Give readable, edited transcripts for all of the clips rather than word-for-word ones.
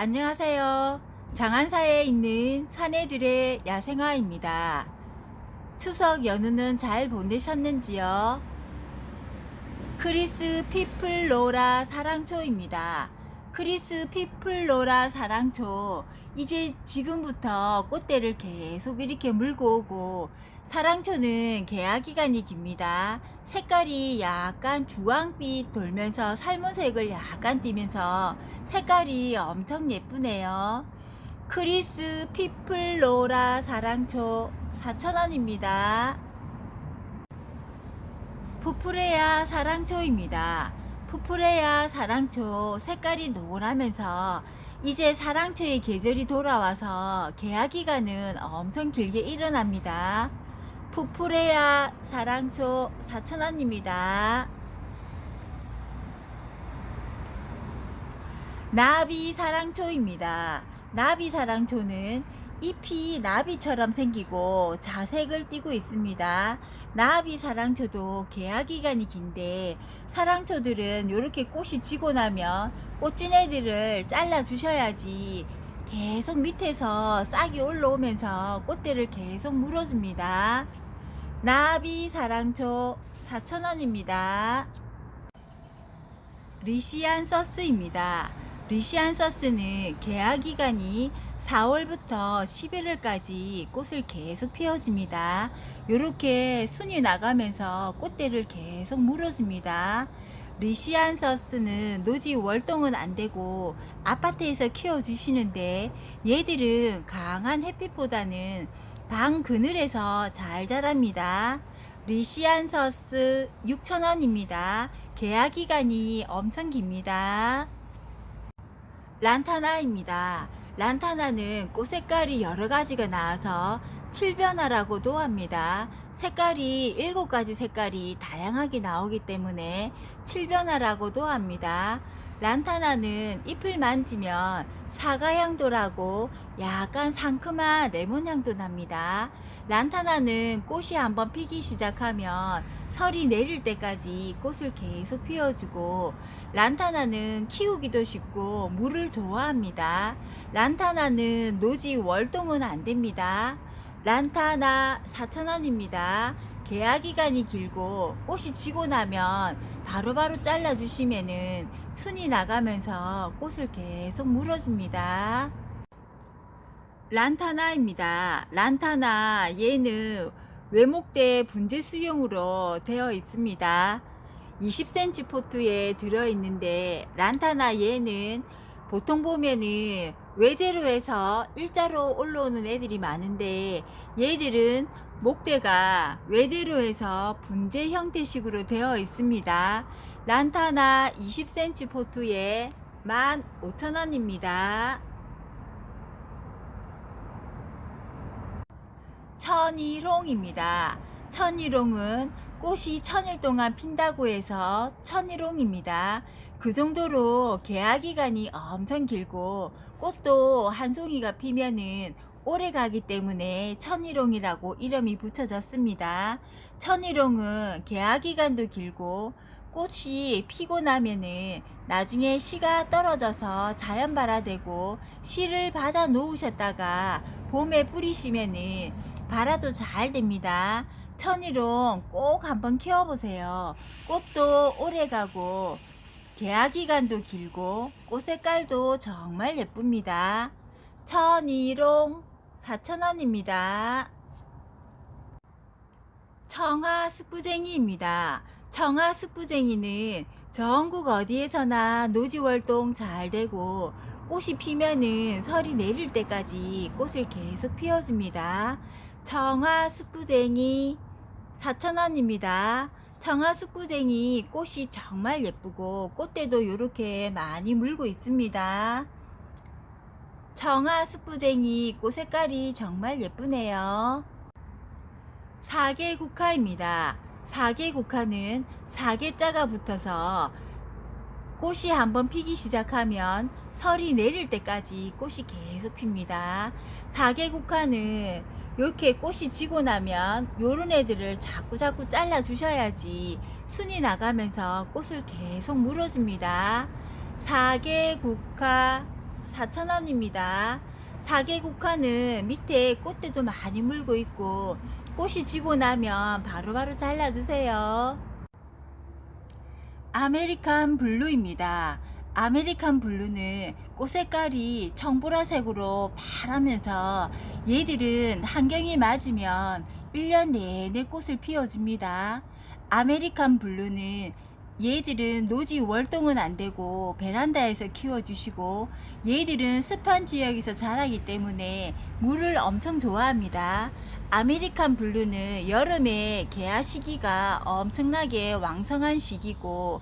안녕하세요. 장안사에 있는 사내들의 야생화입니다. 추석 연휴는 잘 보내셨는지요? 크리스 피플로라 사랑초입니다. 크리스 피플로라 사랑초. 이제 지금부터 꽃대를 계속 이렇게 물고 오고, 사랑초는 개화 기간이 깁니다. 색깔이 약간 주황빛 돌면서 살무색을 약간 띠면서 색깔이 엄청 예쁘네요. 크리스 피플로라 사랑초 4,000원입니다. 푸프레아 사랑초입니다. 푸프레아 사랑초 색깔이 노랗면서 이제 사랑초의 계절이 돌아와서 개화 기간은 엄청 길게 일어납니다. 푸프레아 사랑초 4,000원입니다. 나비 사랑초입니다. 나비 사랑초는 잎이 나비처럼 생기고 자색을 띠고 있습니다. 나비 사랑초도 개화 기간이 긴데, 사랑초들은 이렇게 꽃이 지고 나면 꽃진 애들을 잘라 주셔야지 계속 밑에서 싹이 올라오면서 꽃대를 계속 물어줍니다. 나비 사랑초 4,000원입니다. 리시안 서스입니다. 리시안 서스는 개화 기간이 4월부터 11월까지 꽃을 계속 피워줍니다. 이렇게 순이 나가면서 꽃대를 계속 물어줍니다. 리시안 서스는 노지 월동은 안 되고 아파트에서 키워주시는데, 얘들은 강한 햇빛보다는 방 그늘에서 잘 자랍니다. 리시안 서스 6,000원입니다. 개화 기간이 엄청 깁니다. 란타나입니다. 란타나는 꽃 색깔이 여러 가지가 나와서 칠변화라고도 합니다. 색깔이 7가지 색깔이 다양하게 나오기 때문에 칠변화라고도 합니다. 란타나는 잎을 만지면 사과향도 나고 약간 상큼한 레몬향도 납니다. 란타나는 꽃이 한번 피기 시작하면 설이 내릴 때까지 꽃을 계속 피워주고, 란타나는 키우기도 쉽고 물을 좋아합니다. 란타나는 노지 월동은 안 됩니다. 란타나 4,000원입니다. 개화 기간이 길고 꽃이 지고 나면 바로바로 잘라 주시면은 순이 나가면서 꽃을 계속 물어줍니다. 란타나입니다. 란타나 얘는 외목대 분재 수용으로 되어 있습니다. 20cm 포트에 들어있는데, 란타나 얘는 보통 보면은 외대로 해서 일자로 올라오는 애들이 많은데, 얘들은 목대가 외대로 해서 분재 형태식으로 되어 있습니다. 란타나 20cm 포트에 15,000원입니다. 천일홍입니다. 천일홍은 꽃이 1000일 동안 핀다고 해서 천일홍입니다. 그 정도로 개화 기간이 엄청 길고 꽃도 한 송이가 피면은 오래 가기 때문에 천일홍이라고 이름이 붙여졌습니다. 천일홍은 개화 기간도 길고 꽃이 피고 나면은 나중에 씨가 떨어져서 자연 발화되고 씨를 받아 놓으셨다가 봄에 뿌리시면은 발화도 잘 됩니다. 천일홍 꼭 한번 키워보세요. 꽃도 오래 가고 개화 기간도 길고 꽃 색깔도 정말 예쁩니다. 천일홍 4,000원입니다. 청아 숙부쟁이입니다. 청아 숙부쟁이는 전국 어디에서나 노지월동 잘 되고 꽃이 피면은 설이 내릴 때까지 꽃을 계속 피워줍니다. 청아 숙부쟁이 4,000원입니다. 청아 숙부쟁이 꽃이 정말 예쁘고 꽃대도 이렇게 많이 물고 있습니다. 청아 숙부쟁이 꽃 색깔이 정말 예쁘네요. 사계국화입니다. 사계국화는 사계자가 붙어서 꽃이 한번 피기 시작하면 설이 내릴 때까지 꽃이 계속 핍니다. 사계국화는 이렇게 꽃이 지고 나면 요런 애들을 자꾸자꾸 잘라 주셔야지 순이 나가면서 꽃을 계속 물어줍니다. 사계국화 4,000원입니다. 사계국화는 밑에 꽃대도 많이 물고 있고 꽃이 지고 나면 바로바로 잘라주세요. 아메리칸 블루입니다. 아메리칸 블루는 꽃 색깔이 청보라색으로 파라면서 얘들은 환경이 맞으면 1년 내내 꽃을 피워줍니다. 아메리칸 블루는 얘들은 노지 월동은 안되고 베란다에서 키워주시고 얘들은 습한 지역에서 자라기 때문에 물을 엄청 좋아합니다. 아메리칸 블루는 여름에 개화 시기가 엄청나게 왕성한 시기고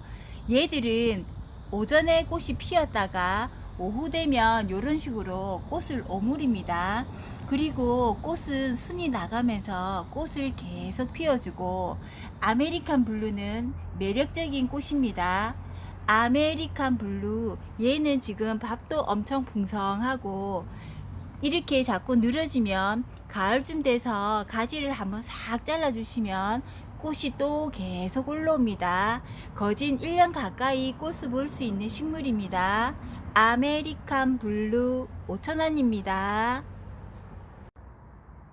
얘들은 오전에 꽃이 피었다가 오후 되면 이런 식으로 꽃을 오므립니다. 그리고 꽃은 순이 나가면서 꽃을 계속 피워주고 아메리칸 블루는 매력적인 꽃입니다. 아메리칸 블루 얘는 지금 밥도 엄청 풍성하고 이렇게 자꾸 늘어지면 가을쯤 돼서 가지를 한번 싹 잘라주시면 꽃이 또 계속 올라옵니다. 거진 1년 가까이 꽃을 볼 수 있는 식물입니다. 아메리칸 블루 5,000원입니다.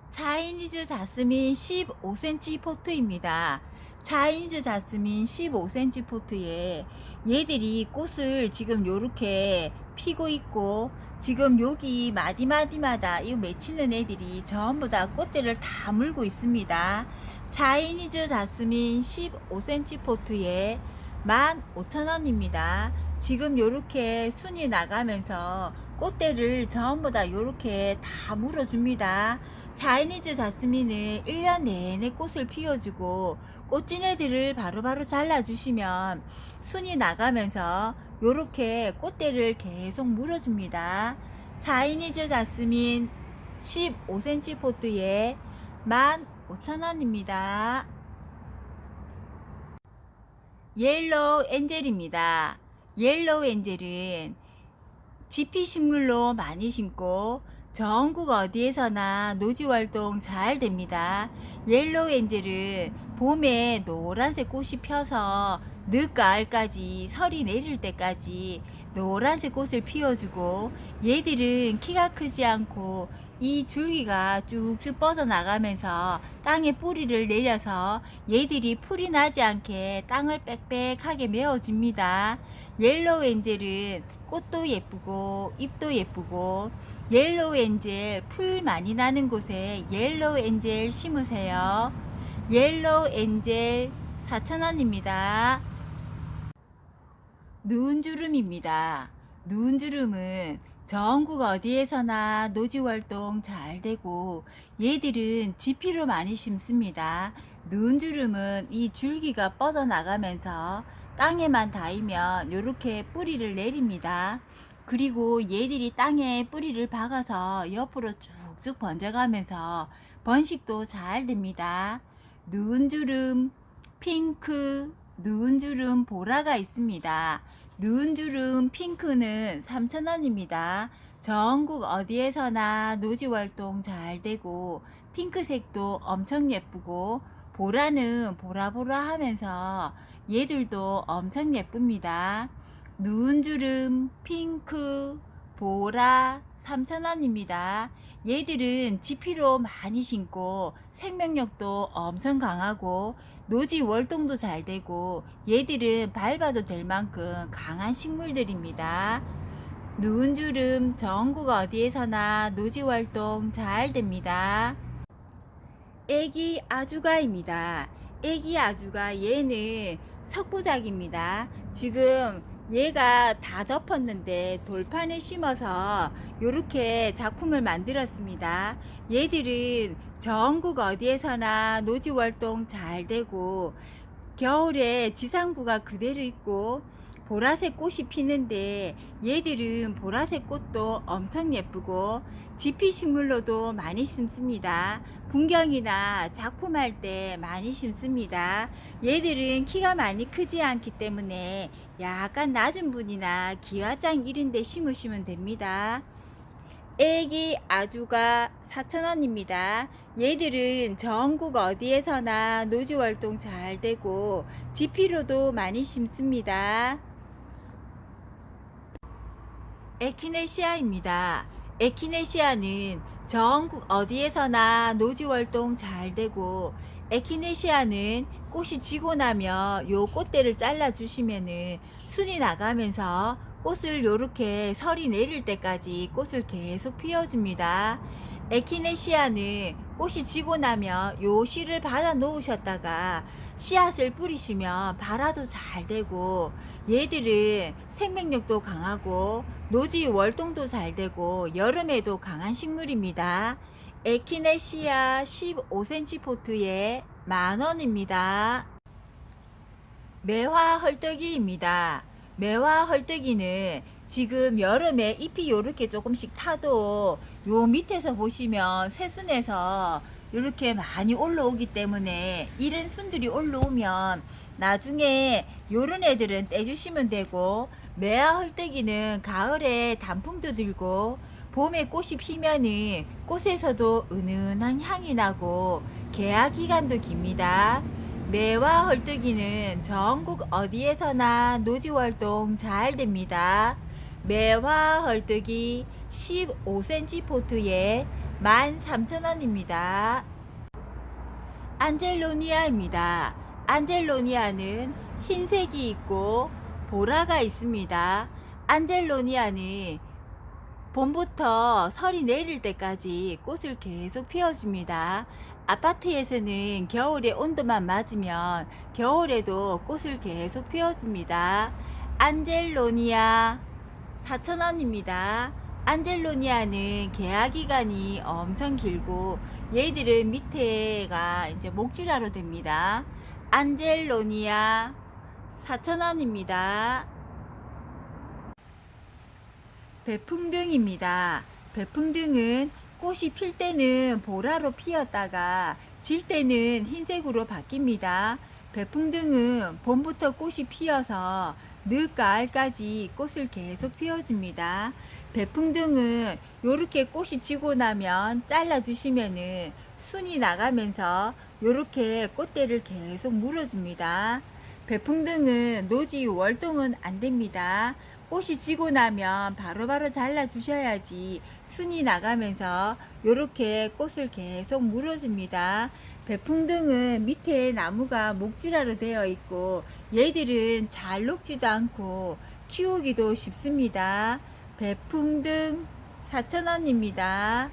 차이니즈 자스민 15cm 포트입니다. 차이니즈 자스민 15cm 포트에 얘들이 꽃을 지금 요렇게 피고 있고 지금 여기 마디마디마다 이 맺히는 애들이 전부 다 꽃대를 다 물고 있습니다. 차이니즈 자스민 15cm 포트에 15,000원입니다. 지금 요렇게 순이 나가면서 꽃대를 전부 다 요렇게 다 물어줍니다. 차이니즈 자스민은 1년 내내 꽃을 피워주고 꽃진 애들을 바로바로 잘라주시면 순이 나가면서 요렇게 꽃대를 계속 물어줍니다. 차이니즈 자스민 15cm 포트에 15,000원입니다. 옐로우 엔젤입니다. 옐로우 엔젤은 지피식물로 많이 심고 전국 어디에서나 노지활동 잘 됩니다. 옐로우 엔젤은 봄에 노란색 꽃이 펴서 늦가을까지 설이 내릴 때까지 노란색 꽃을 피워주고 얘들은 키가 크지 않고 이 줄기가 쭉쭉 뻗어나가면서 땅에 뿌리를 내려서 얘들이 풀이 나지 않게 땅을 빽빽하게 메워줍니다. 옐로우 엔젤은 꽃도 예쁘고 잎도 예쁘고 옐로우 엔젤 풀 많이 나는 곳에 옐로우 엔젤 심으세요. 옐로우 엔젤 4,000원입니다. 누운주름입니다. 누운주름은 전국 어디에서나 노지활동 잘 되고 얘들은 지피로 많이 심습니다. 누운주름은 이 줄기가 뻗어나가면서 땅에만 닿으면 이렇게 뿌리를 내립니다. 그리고 얘들이 땅에 뿌리를 박아서 옆으로 쭉쭉 번져가면서 번식도 잘 됩니다. 누운주름 핑크, 누운주름 보라가 있습니다. 누운주름 핑크는 3,000원입니다. 전국 어디에서나 노지활동 잘 되고 핑크색도 엄청 예쁘고 보라는 보라보라 하면서 얘들도 엄청 예쁩니다. 누운주름 핑크 보라 3,000원입니다. 얘들은 지피로 많이 심고 생명력도 엄청 강하고 노지 월동도 잘 되고 얘들은 밟아도 될 만큼 강한 식물들입니다. 누운주름 전국 어디에서나 노지 활동 잘 됩니다. 애기 아주가입니다. 애기 아주가 얘는 석부작입니다. 지금 얘가 다 덮었는데 돌판에 심어서 이렇게 작품을 만들었습니다. 얘들은 전국 어디에서나 노지활동 잘 되고 겨울에 지상부가 그대로 있고 보라색 꽃이 피는데 얘들은 보라색 꽃도 엄청 예쁘고 지피식물로도 많이 심습니다. 분경이나 작품할 때 많이 심습니다. 얘들은 키가 많이 크지 않기 때문에 약간 낮은 분이나 기와장 이런 데 심으시면 됩니다. 애기 아주가 4,000원입니다. 얘들은 전국 어디에서나 노지활동 잘 되고 지피로도 많이 심습니다. 에키네시아입니다. 에키네시아는 전국 어디에서나 노지 활동 잘 되고, 에키네시아는 꽃이 지고 나면 요 꽃대를 잘라 주시면은 순이 나가면서 꽃을 요렇게 설이 내릴 때까지 꽃을 계속 피워줍니다. 에키네시아는 꽃이 지고 나면 요 씨를 받아 놓으셨다가 씨앗을 뿌리시면 발화도 잘 되고, 얘들은 생명력도 강하고 노지 월동도 잘 되고 여름에도 강한 식물입니다. 에키네시아 15cm 포트에 10,000원입니다. 매화 헐떡이입니다. 매화 헐떡이는 지금 여름에 잎이 요렇게 조금씩 타도 요 밑에서 보시면 새순에서 이렇게 많이 올라오기 때문에 이런 순들이 올라오면 나중에 요런 애들은 떼주시면 되고, 매화 헐떡이는 가을에 단풍도 들고 봄에 꽃이 피면은 꽃에서도 은은한 향이 나고 개화 기간도 깁니다. 매화 헐떡이는 전국 어디에서나 노지 활동 잘 됩니다. 매화 헐떡이 15cm 포트에 13,000원입니다. 안젤로니아입니다. 안젤로니아는 흰색이 있고 보라가 있습니다. 안젤로니아는 봄부터 설이 내릴 때까지 꽃을 계속 피워줍니다. 아파트에서는 겨울에 온도만 맞으면 겨울에도 꽃을 계속 피워줍니다. 안젤로니아 4,000원입니다. 안젤로니아는 개화 기간이 엄청 길고 얘들은 밑에가 이제 목질화로 됩니다. 안젤로니아 4,000원입니다. 배풍등입니다. 배풍등은 꽃이 필 때는 보라로 피었다가 질 때는 흰색으로 바뀝니다. 배풍등은 봄부터 꽃이 피어서 늦가을까지 꽃을 계속 피워줍니다. 배풍등은 요렇게 꽃이 지고 나면 잘라주시면은 순이 나가면서 요렇게 꽃대를 계속 물어줍니다. 배풍등은 노지 월동은 안 됩니다. 꽃이 지고 나면 바로바로 잘라 주셔야지 순이 나가면서 요렇게 꽃을 계속 물어줍니다. 배풍등은 밑에 나무가 목질화로 되어 있고 얘들은 잘 녹지도 않고 키우기도 쉽습니다. 배풍등 4,000원입니다.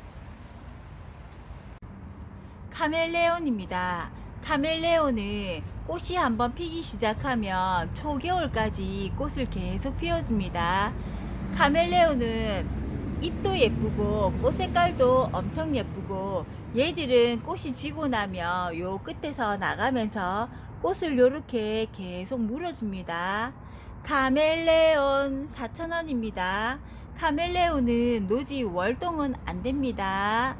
카멜레온입니다. 카멜레온은 꽃이 한번 피기 시작하면 초겨울까지 꽃을 계속 피워줍니다. 카멜레온은 잎도 예쁘고 꽃 색깔도 엄청 예쁘고 얘들은 꽃이 지고 나면 요 끝에서 나가면서 꽃을 요렇게 계속 물어줍니다. 카멜레온 4,000원입니다. 카멜레온은 노지 월동은 안 됩니다.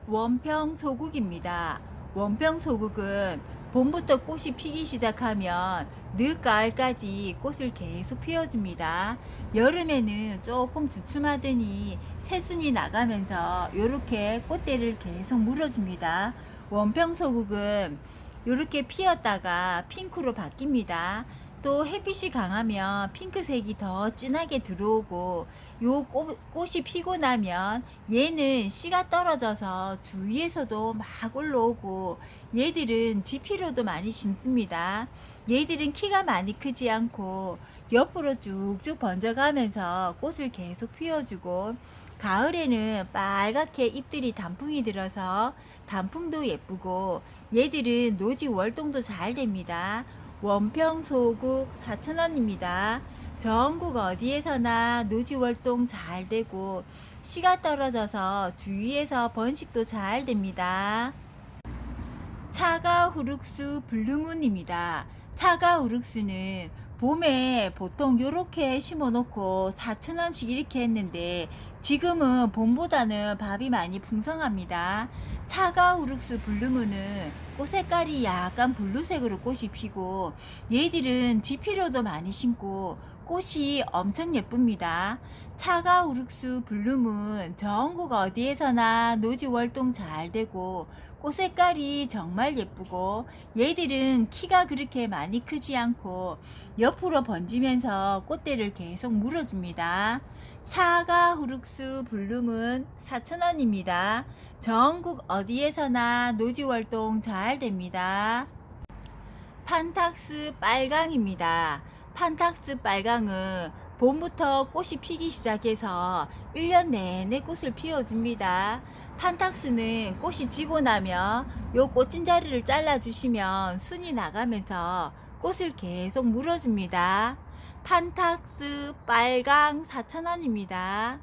원평소국입니다. 원평소국은 봄부터 꽃이 피기 시작하면 늦가을까지 꽃을 계속 피워줍니다. 여름에는 조금 주춤하더니 새순이 나가면서 이렇게 꽃대를 계속 물어줍니다. 원평소국은 이렇게 피었다가 핑크로 바뀝니다. 또 햇빛이 강하면 핑크색이 더 진하게 들어오고 요 꽃이 피고 나면 얘는 씨가 떨어져서 주위에서도 막 올라오고 얘들은 지피로도 많이 심습니다. 얘들은 키가 많이 크지 않고 옆으로 쭉쭉 번져가면서 꽃을 계속 피워주고 가을에는 빨갛게 잎들이 단풍이 들어서 단풍도 예쁘고 얘들은 노지 월동도 잘 됩니다. 원평소국 4,000원입니다. 전국 어디에서나 노지 월동 잘 되고 씨가 떨어져서 주위에서 번식도 잘 됩니다. 차가 후룩수 블루문입니다. 차가 후룩수는 봄에 보통 요렇게 심어 놓고 4,000원씩 이렇게 했는데 지금은 봄보다는 밥이 많이 풍성합니다. 차가 후룩수 블루문은 꽃 색깔이 약간 블루색으로 꽃이 피고 얘들은 지피로도 많이 심고 꽃이 엄청 예쁩니다. 차가 우룩수 블루문 전국 어디에서나 노지 월동 잘 되고 꽃 색깔이 정말 예쁘고 얘들은 키가 그렇게 많이 크지 않고 옆으로 번지면서 꽃대를 계속 물어줍니다. 차가 후룩스 블룸은 4,000원입니다. 전국 어디에서나 노지활동 잘 됩니다. 판탁스 빨강입니다. 판탁스 빨강은 봄부터 꽃이 피기 시작해서 1년 내내 꽃을 피워줍니다. 판탁스는 꽃이 지고 나면 요 꽃진자리를 잘라주시면 순이 나가면서 꽃을 계속 물어줍니다. 판탁스 빨강 4,000원입니다.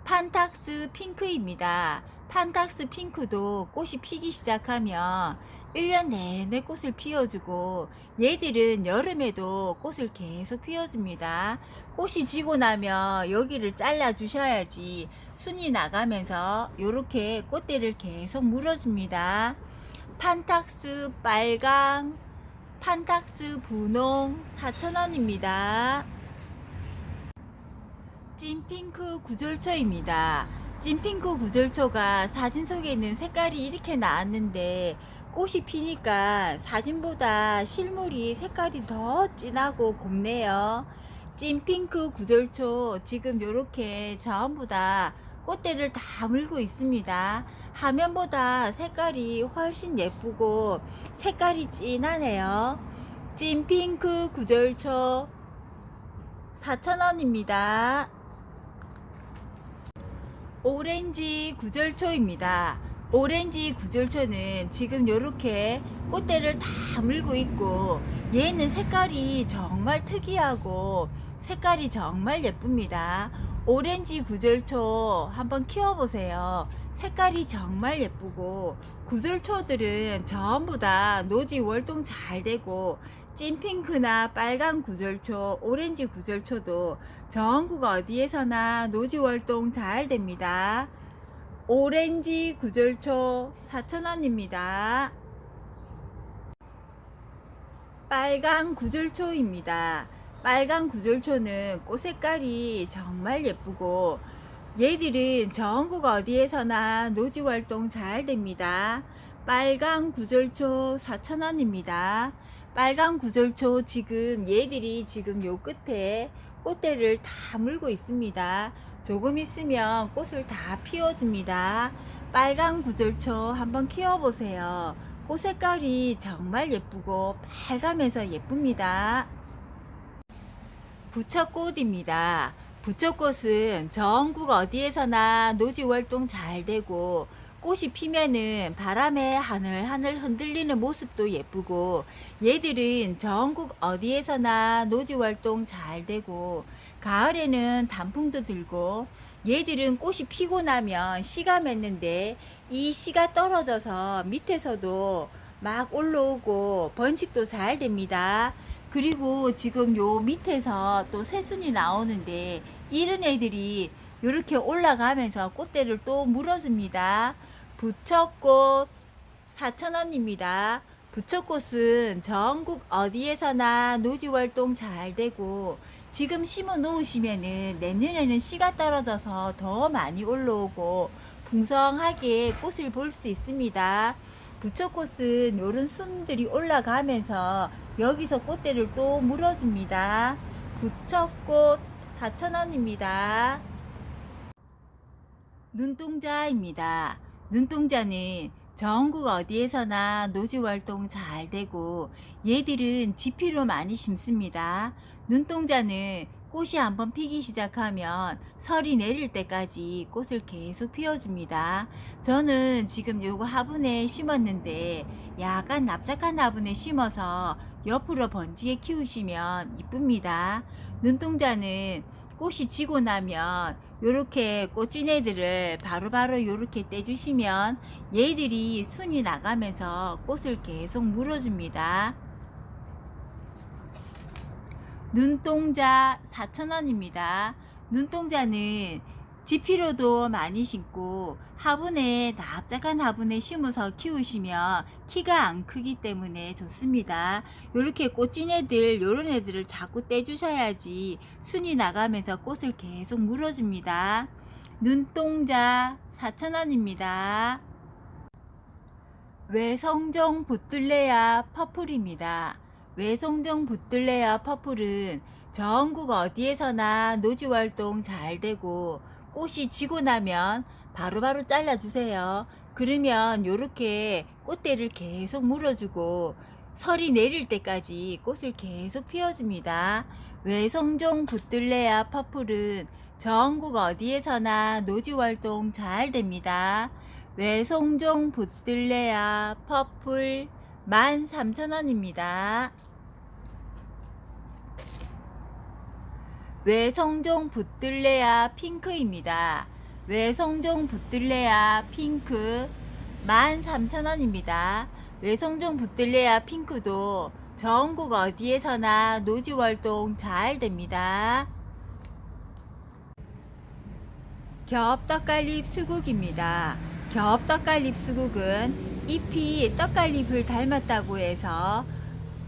판탁스 핑크입니다. 판탁스 핑크도 꽃이 피기 시작하면 1년 내내 꽃을 피워주고 얘들은 여름에도 꽃을 계속 피워줍니다. 꽃이 지고 나면 여기를 잘라 주셔야지 순이 나가면서 이렇게 꽃대를 계속 물어줍니다. 판탁스 빨강, 판탁스 분홍 4,000원입니다. 찐핑크 구절초입니다. 찐핑크 구절초가 사진 속에 있는 색깔이 이렇게 나왔는데 꽃이 피니까 사진보다 실물이 색깔이 더 진하고 곱네요. 찐핑크 구절초 지금 이렇게 전부 다 꽃대를 다 물고 있습니다. 화면보다 색깔이 훨씬 예쁘고 색깔이 진하네요. 찐핑크 구절초 4,000원입니다. 오렌지 구절초입니다. 오렌지 구절초는 지금 이렇게 꽃대를 다 물고 있고 얘는 색깔이 정말 특이하고 색깔이 정말 예쁩니다. 오렌지 구절초 한번 키워보세요. 색깔이 정말 예쁘고 구절초들은 전부 다 노지 월동 잘 되고 찐핑크나 빨간 구절초, 오렌지 구절초도 전국 어디에서나 노지 월동 잘 됩니다. 오렌지 구절초 4,000원입니다. 빨간 구절초입니다. 빨간 구절초는 꽃 색깔이 정말 예쁘고 얘들은 전국 어디에서나 노지 활동 잘 됩니다. 빨간 구절초 4,000원입니다. 빨간 구절초 지금 얘들이 지금 요 끝에 꽃대를 다 물고 있습니다. 조금 있으면 꽃을 다 피워줍니다. 빨간 구절초 한번 키워보세요. 꽃 색깔이 정말 예쁘고 빨가면서 예쁩니다. 부처꽃입니다. 부처꽃은 전국 어디에서나 노지 활동 잘 되고 꽃이 피면은 바람에 하늘하늘 흔들리는 모습도 예쁘고 얘들은 전국 어디에서나 노지 활동 잘 되고 가을에는 단풍도 들고 얘들은 꽃이 피고 나면 씨가 맺는데 이 씨가 떨어져서 밑에서도 막 올라오고 번식도 잘 됩니다. 그리고 지금 요 밑에서 또 새순이 나오는데 이런 애들이 이렇게 올라가면서 꽃대를 또 물어줍니다. 부처꽃 4,000원입니다. 부처꽃은 전국 어디에서나 노지 활동 잘 되고 지금 심어 놓으시면은 내년에는 씨가 떨어져서 더 많이 올라오고 풍성하게 꽃을 볼 수 있습니다. 부처꽃은 요런 순들이 올라가면서 여기서 꽃대를 또 물어줍니다. 부처꽃 4,000원입니다. 눈동자입니다. 눈동자는 전국 어디에서나 노지 활동 잘 되고 얘들은 지피로 많이 심습니다. 눈동자는 꽃이 한번 피기 시작하면 설이 내릴 때까지 꽃을 계속 피워줍니다. 저는 지금 요거 화분에 심었는데 약간 납작한 화분에 심어서 옆으로 번지게 키우시면 이쁩니다. 눈동자는 꽃이 지고 나면 요렇게 꽃진 애들을 바로바로 요렇게 떼주시면 얘들이 순이 나가면서 꽃을 계속 물어줍니다. 눈동자 4,000원입니다. 눈동자는 지피로도 많이 심고 화분에 납작한 화분에 심어서 키우시면 키가 안 크기 때문에 좋습니다. 요렇게 꽃진 애들 요런 애들을 자꾸 떼주셔야지 순이 나가면서 꽃을 계속 물어줍니다. 눈동자 4,000원입니다. 외성종 부틀레아 퍼플입니다. 외성종 부틀레아 퍼플은 전국 어디에서나 노지활동 잘 되고 꽃이 지고 나면 바로바로 잘라주세요. 그러면 요렇게 꽃대를 계속 물어주고 설이 내릴 때까지 꽃을 계속 피워줍니다. 외성종 부틀레아 퍼플은 전국 어디에서나 노지활동 잘 됩니다. 외성종 부틀레아 퍼플 13,000원입니다. 외성종 부틀레아 핑크입니다. 외성종 부틀레아 핑크 13,000원입니다. 외성종 부틀레아 핑크도 전국 어디에서나 노지활동 잘 됩니다. 겹떡갈잎 수국입니다. 겹떡갈잎 수국은 잎이 떡갈잎을 닮았다고 해서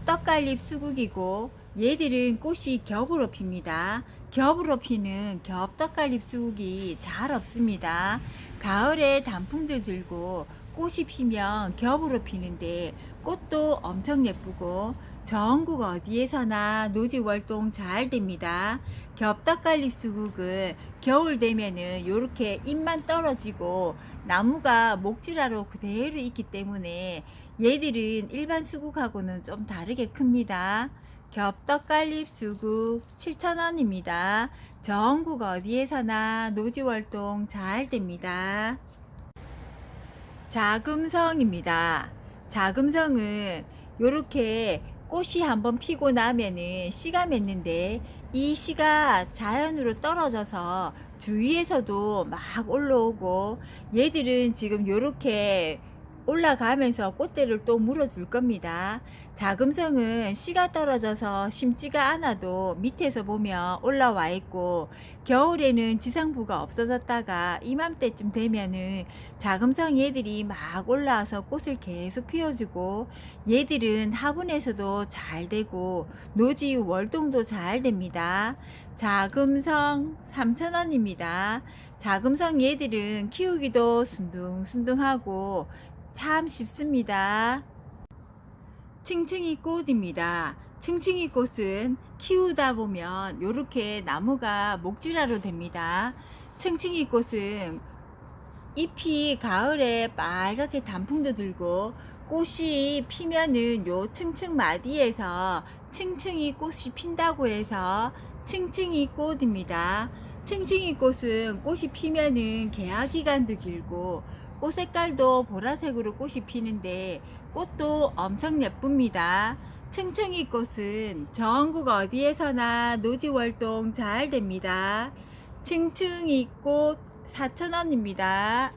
떡갈잎 수국이고, 얘들은 꽃이 겹으로 핍니다. 겹으로 피는 겹떡갈잎 수국이 잘 없습니다. 가을에 단풍도 들고 꽃이 피면 겹으로 피는데 꽃도 엄청 예쁘고 전국 어디에서나 노지활동 잘 됩니다. 겹떡갈잎 수국은 겨울 되면은 요렇게 잎만 떨어지고 나무가 목질하러 그대로 있기 때문에 얘들은 일반 수국하고는 좀 다르게 큽니다. 겹떡갈잎 수국 7,000원입니다. 전국 어디에서나 노지활동 잘 됩니다. 자금성입니다. 자금성은 요렇게 꽃이 한번 피고 나면은 씨가 맺는데 이 씨가 자연으로 떨어져서 주위에서도 막 올라오고, 얘들은 지금 요렇게 올라가면서 꽃대를 또 물어줄 겁니다. 자금성은 씨가 떨어져서 심지가 않아도 밑에서 보면 올라와 있고, 겨울에는 지상부가 없어졌다가 이맘때쯤 되면은 자금성 얘들이 막 올라와서 꽃을 계속 피워주고, 얘들은 화분에서도 잘 되고 노지 월동도 잘 됩니다. 자금성 3,000원입니다. 자금성 얘들은 키우기도 순둥순둥하고 참 쉽습니다. 층층이 꽃입니다. 층층이 꽃은 키우다 보면 이렇게 나무가 목질하러 됩니다. 층층이 꽃은 잎이 가을에 빨갛게 단풍도 들고 꽃이 피면은 요 층층 마디에서 층층이 꽃이 핀다고 해서 층층이 꽃입니다. 층층이 꽃은 꽃이 피면은 개화 기간도 길고 꽃 색깔도 보라색으로 꽃이 피는데 꽃도 엄청 예쁩니다. 층층이 꽃은 전국 어디에서나 노지활동 잘 됩니다. 층층이 꽃 4,000원입니다.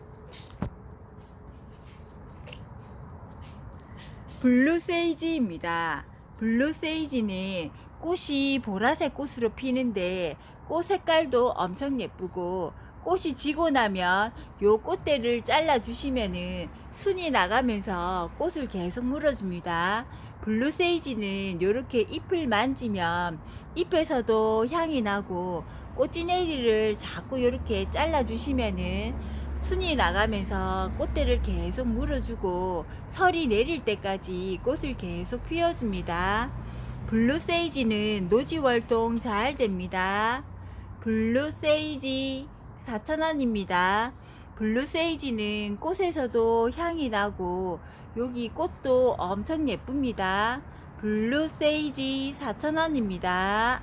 블루세이지입니다. 블루세이지는 꽃이 보라색 꽃으로 피는데 꽃 색깔도 엄청 예쁘고, 꽃이 지고 나면 요 꽃대를 잘라 주시면은 순이 나가면서 꽃을 계속 물어줍니다. 블루세이지는 요렇게 잎을 만지면 잎에서도 향이 나고, 꽃지내리를 자꾸 요렇게 잘라 주시면은 순이 나가면서 꽃대를 계속 물어주고 설이 내릴 때까지 꽃을 계속 피워줍니다. 블루세이지는 노지활동 잘 됩니다. 블루세이지 4,000원입니다. 블루세이지는 꽃에서도 향이 나고 여기 꽃도 엄청 예쁩니다. 블루세이지 4,000원입니다.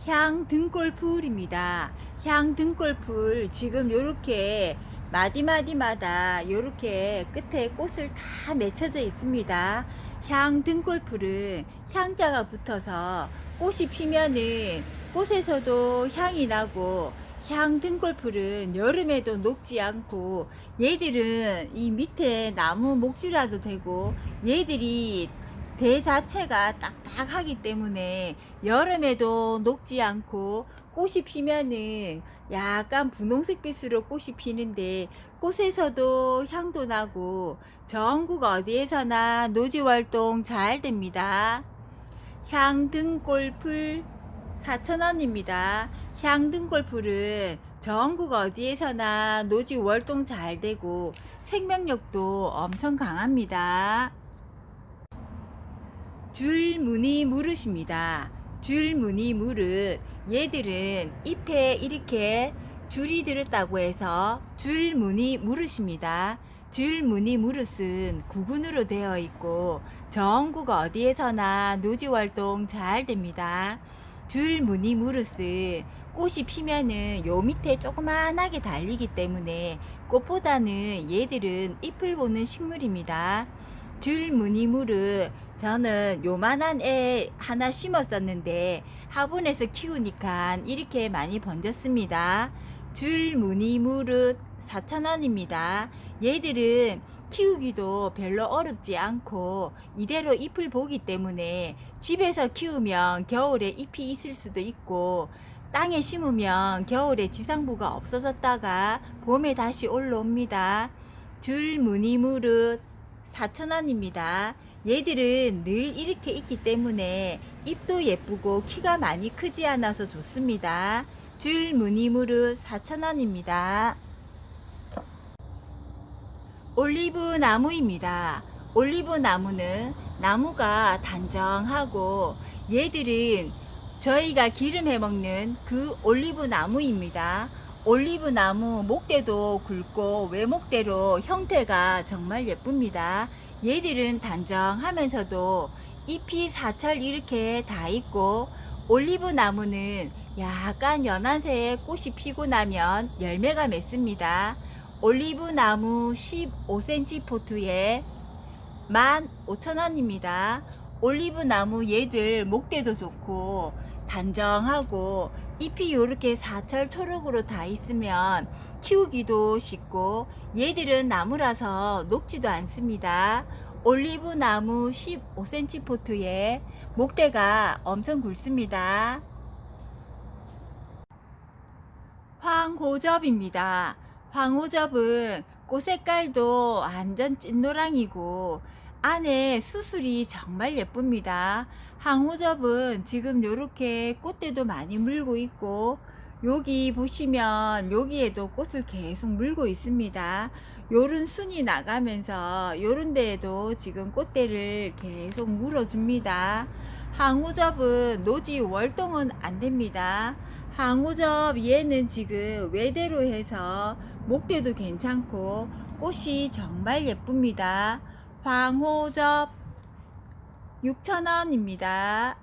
향등골풀입니다. 향등골풀 지금 요렇게 마디마디마다 요렇게 끝에 꽃을 다 맺혀져 있습니다. 향등골풀은 향자가 붙어서 꽃이 피면은 꽃에서도 향이 나고, 향등골풀은 여름에도 녹지 않고 얘들은 이 밑에 나무 목질라도 되고 얘들이 대 자체가 딱딱하기 때문에 여름에도 녹지 않고 꽃이 피면은 약간 분홍색 빛으로 꽃이 피는데 꽃에서도 향도 나고 전국 어디에서나 노지활동 잘 됩니다. 향등골풀 4,000원입니다. 향등골풀은 전국 어디에서나 노지 월동 잘 되고 생명력도 엄청 강합니다. 줄무늬 무릇입니다. 줄무늬 무릇, 얘들은 잎에 이렇게 줄이 들었다고 해서 줄무늬 무릇입니다. 줄무늬 무릇은 구근으로 되어 있고 전국 어디에서나 노지 활동 잘 됩니다. 줄무늬 무릇은 꽃이 피면은 요 밑에 조그만하게 달리기 때문에 꽃보다는 얘들은 잎을 보는 식물입니다. 줄무늬 무릇, 저는 요만한 애 하나 심었었는데 화분에서 키우니까 이렇게 많이 번졌습니다. 줄무늬 무릇 4,000원입니다. 얘들은 키우기도 별로 어렵지 않고 이대로 잎을 보기 때문에 집에서 키우면 겨울에 잎이 있을 수도 있고 땅에 심으면 겨울에 지상부가 없어졌다가 봄에 다시 올라옵니다. 줄무늬 무릇 4,000원입니다. 얘들은 늘 이렇게 있기 때문에 잎도 예쁘고 키가 많이 크지 않아서 좋습니다. 줄무늬 무릇 4,000원입니다. 올리브 나무입니다. 올리브 나무는 나무가 단정하고 얘들은 저희가 기름 해먹는 그 올리브 나무입니다. 올리브 나무 목대도 굵고 외목대로 형태가 정말 예쁩니다. 얘들은 단정하면서도 잎이 사철 이렇게 다 있고 올리브 나무는 약간 연한새에 꽃이 피고 나면 열매가 맺습니다. 올리브 나무 15cm 포트에 15,000원입니다. 올리브 나무 얘들 목대도 좋고 단정하고 잎이 이렇게 사철 초록으로 다 있으면 키우기도 쉽고 얘들은 나무라서 녹지도 않습니다. 올리브 나무 15cm 포트에 목대가 엄청 굵습니다. 황호접입니다. 황호접은 꽃 색깔도 완전 찐노랑이고 안에 수술이 정말 예쁩니다. 황호접은 지금 이렇게 꽃대도 많이 물고 있고 여기 보시면 여기에도 꽃을 계속 물고 있습니다. 요런 순이 나가면서 요런 데에도 지금 꽃대를 계속 물어줍니다. 황호접은 노지 월동은 안 됩니다. 황호접 얘는 지금 외대로 해서 목대도 괜찮고 꽃이 정말 예쁩니다. 황호접 6,000원입니다.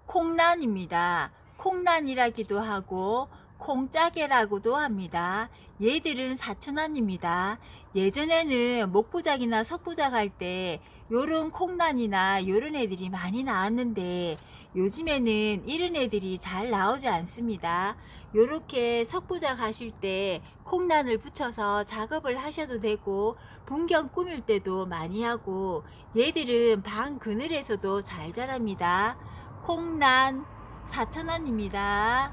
콩란입니다. 콩란이라기도 하고 콩짜개라고도 합니다. 얘들은 4,000원입니다. 예전에는 목부작이나 석부작 할 때 요런 콩란이나 요런 애들이 많이 나왔는데 요즘에는 이런 애들이 잘 나오지 않습니다. 요렇게 석부작 하실 때 콩란을 붙여서 작업을 하셔도 되고 분경 꾸밀 때도 많이 하고 얘들은 방 그늘에서도 잘 자랍니다. 콩란 4,000원입니다.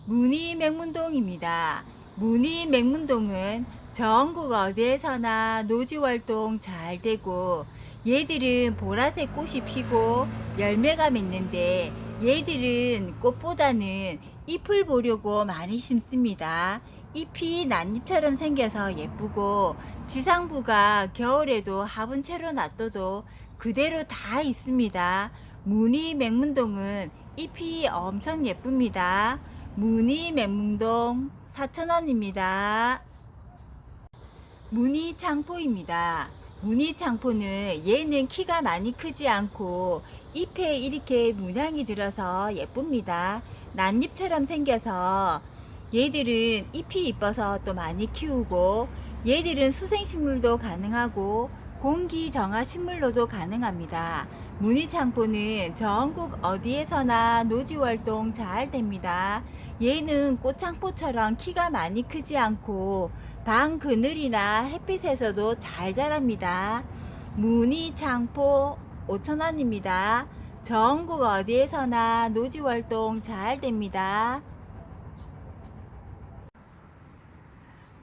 무늬 맹문동입니다. 무늬 맹문동은 전국 어디에서나 노지 활동 잘 되고 얘들은 보라색 꽃이 피고 열매가 맺는데 얘들은 꽃보다는 잎을 보려고 많이 심습니다. 잎이 난잎처럼 생겨서 예쁘고 지상부가 겨울에도 화분채로 놔둬도 그대로 다 있습니다. 무늬 맹문동은 잎이 엄청 예쁩니다. 무늬 맹문동 4,000원입니다. 무늬 창포입니다. 무늬 창포는 얘는 키가 많이 크지 않고 잎에 이렇게 문양이 들어서 예쁩니다. 난잎처럼 생겨서 얘들은 잎이 이뻐서 또 많이 키우고 얘들은 수생식물도 가능하고 공기정화 식물로도 가능합니다. 무늬창포는 전국 어디에서나 노지활동 잘 됩니다. 얘는 꽃창포처럼 키가 많이 크지 않고 방 그늘이나 햇빛에서도 잘 자랍니다. 무늬창포 5,000원입니다. 전국 어디에서나 노지활동 잘 됩니다.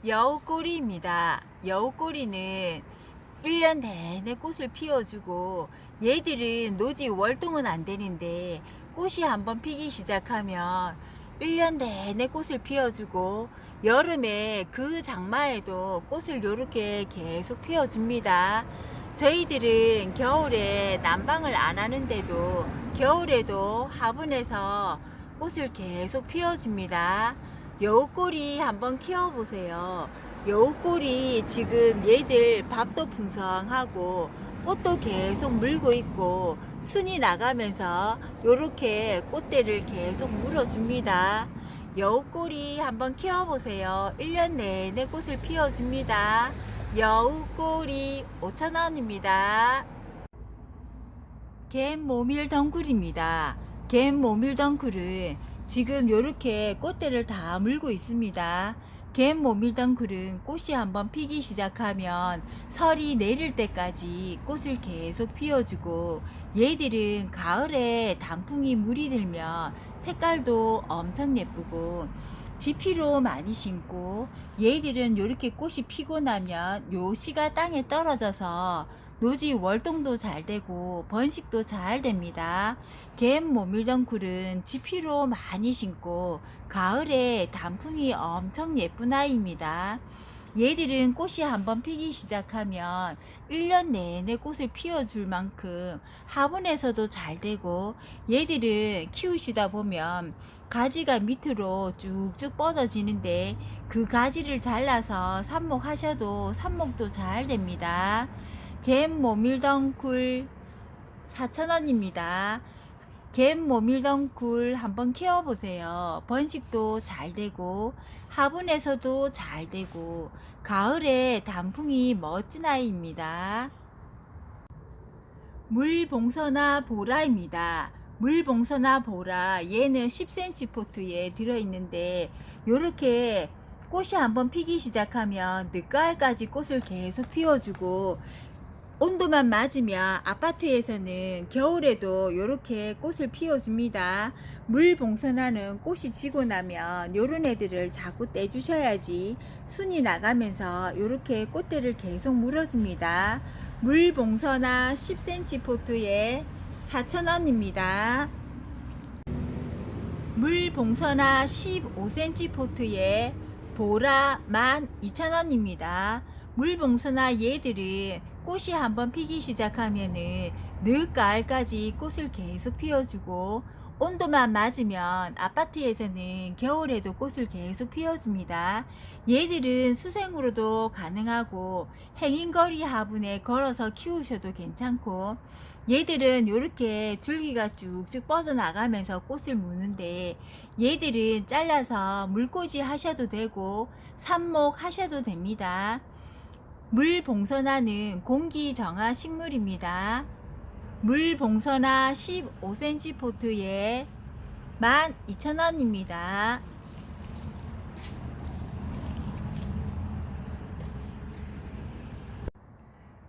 여우꼬리입니다. 여우꼬리는 1년 내내 꽃을 피워주고 얘들은 노지 월동은 안 되는데 꽃이 한번 피기 시작하면 1년 내내 꽃을 피워주고 여름에 그 장마에도 꽃을 요렇게 계속 피워줍니다. 저희들은 겨울에 난방을 안 하는데도 겨울에도 화분에서 꽃을 계속 피워줍니다. 여우꼬리 한번 키워보세요. 여우꼬리 지금 얘들 밥도 풍성하고 꽃도 계속 물고 있고 순이 나가면서 요렇게 꽃대를 계속 물어줍니다. 여우꼬리 한번 키워보세요. 1년 내내 꽃을 피워줍니다. 여우꼬리 5,000원입니다. 갯모밀덩굴입니다. 갯모밀덩굴은 지금 요렇게 꽃대를 다 물고 있습니다. 갯모밀덩굴은 꽃이 한번 피기 시작하면 설이 내릴 때까지 꽃을 계속 피워주고 얘들은 가을에 단풍이 물이 들면 색깔도 엄청 예쁘고 지피로 많이 심고 얘들은 요렇게 꽃이 피고 나면 요 씨가 땅에 떨어져서 노지 월동도 잘 되고 번식도 잘 됩니다. 갯모밀덩굴은 지피로 많이 심고 가을에 단풍이 엄청 예쁜 아이입니다. 얘들은 꽃이 한번 피기 시작하면 1년 내내 꽃을 피워줄 만큼 화분에서도 잘 되고 얘들은 키우시다 보면 가지가 밑으로 쭉쭉 뻗어지는데 그 가지를 잘라서 삽목하셔도 삽목도 잘 됩니다. 갯모밀덩굴 4,000원입니다. 갯모밀덩굴 한번 키워보세요. 번식도 잘 되고 화분에서도 잘 되고 가을에 단풍이 멋진 아이입니다. 물봉선화 보라입니다. 물봉선화 보라 얘는 10cm 포트에 들어있는데 요렇게 꽃이 한번 피기 시작하면 늦가을까지 꽃을 계속 피워주고 온도만 맞으면 아파트에서는 겨울에도 이렇게 꽃을 피워줍니다. 물봉선화는 꽃이 지고 나면 요런 애들을 자꾸 떼주셔야지 순이 나가면서 이렇게 꽃대를 계속 물어줍니다. 물봉선화 10cm 포트에 4,000원입니다. 물봉선화 15cm 포트에 보라 12,000원입니다. 물봉선화 얘들은 꽃이 한번 피기 시작하면은 늦가을까지 꽃을 계속 피워주고 온도만 맞으면 아파트에서는 겨울에도 꽃을 계속 피워줍니다. 얘들은 수생으로도 가능하고 행인거리 화분에 걸어서 키우셔도 괜찮고 얘들은 이렇게 줄기가 쭉쭉 뻗어나가면서 꽃을 무는데 얘들은 잘라서 물꽂이 하셔도 되고 삽목 하셔도 됩니다. 물봉선화는 공기정화 식물입니다. 물봉선화 15cm 포트에 12,000원입니다.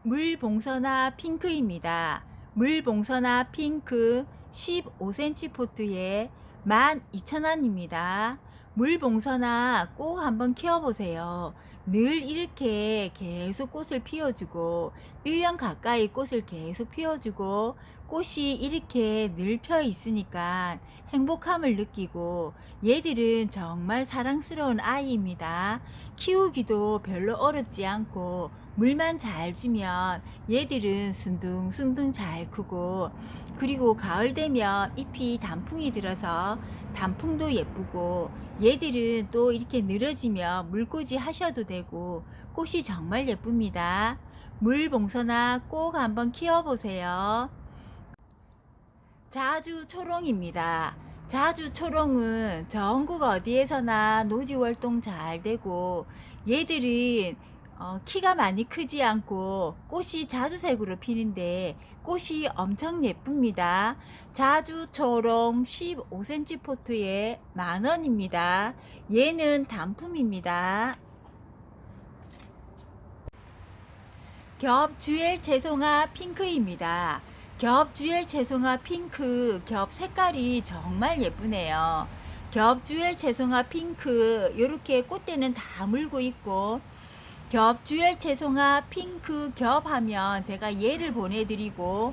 물봉선화 핑크입니다. 물봉선화 핑크 15cm 포트에 12,000원입니다. 물봉선화 꼭 한번 키워보세요. 늘 이렇게 계속 꽃을 피워주고 1년 가까이 꽃을 계속 피워주고 꽃이 이렇게 늘 펴 있으니까 행복함을 느끼고 얘들은 정말 사랑스러운 아이입니다. 키우기도 별로 어렵지 않고 물만 잘 주면 얘들은 순둥순둥 잘 크고 그리고 가을 되면 잎이 단풍이 들어서 단풍도 예쁘고 얘들은 또 이렇게 늘어지면 물꽂이 하셔도 되고 꽃이 정말 예쁩니다. 물봉선화 꼭 한번 키워보세요. 자주초롱입니다. 자주초롱은 전국 어디에서나 노지월동 잘 되고 얘들은 키가 많이 크지 않고 꽃이 자주색으로 피는데 꽃이 엄청 예쁩니다. 자주초롱 15cm 포트에 10,000원입니다. 얘는 단품입니다. 겹주엘 채송화 핑크입니다. 겹주엘 채송화 핑크 겹 색깔이 정말 예쁘네요. 겹주엘 채송화 핑크 이렇게 꽃대는 다 물고 있고 겹주엘 채송화 핑크 겹하면 제가 얘를 보내드리고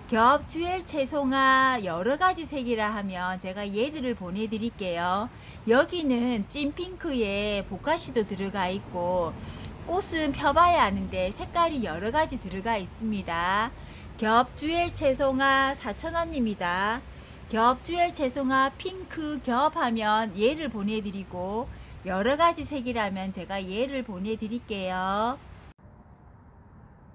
겹 주엘 채송화 여러가지 색이라 하면 제가 얘들을 보내드릴게요. 여기는 찐핑크에 보카시도 들어가 있고 꽃은 펴봐야 하는데 색깔이 여러가지 들어가 있습니다. 겹 주엘 채송화 4,000원입니다. 겹 주엘 채송화 핑크 겹하면 얘를 보내드리고 여러가지 색이라면 제가 얘를 보내드릴게요.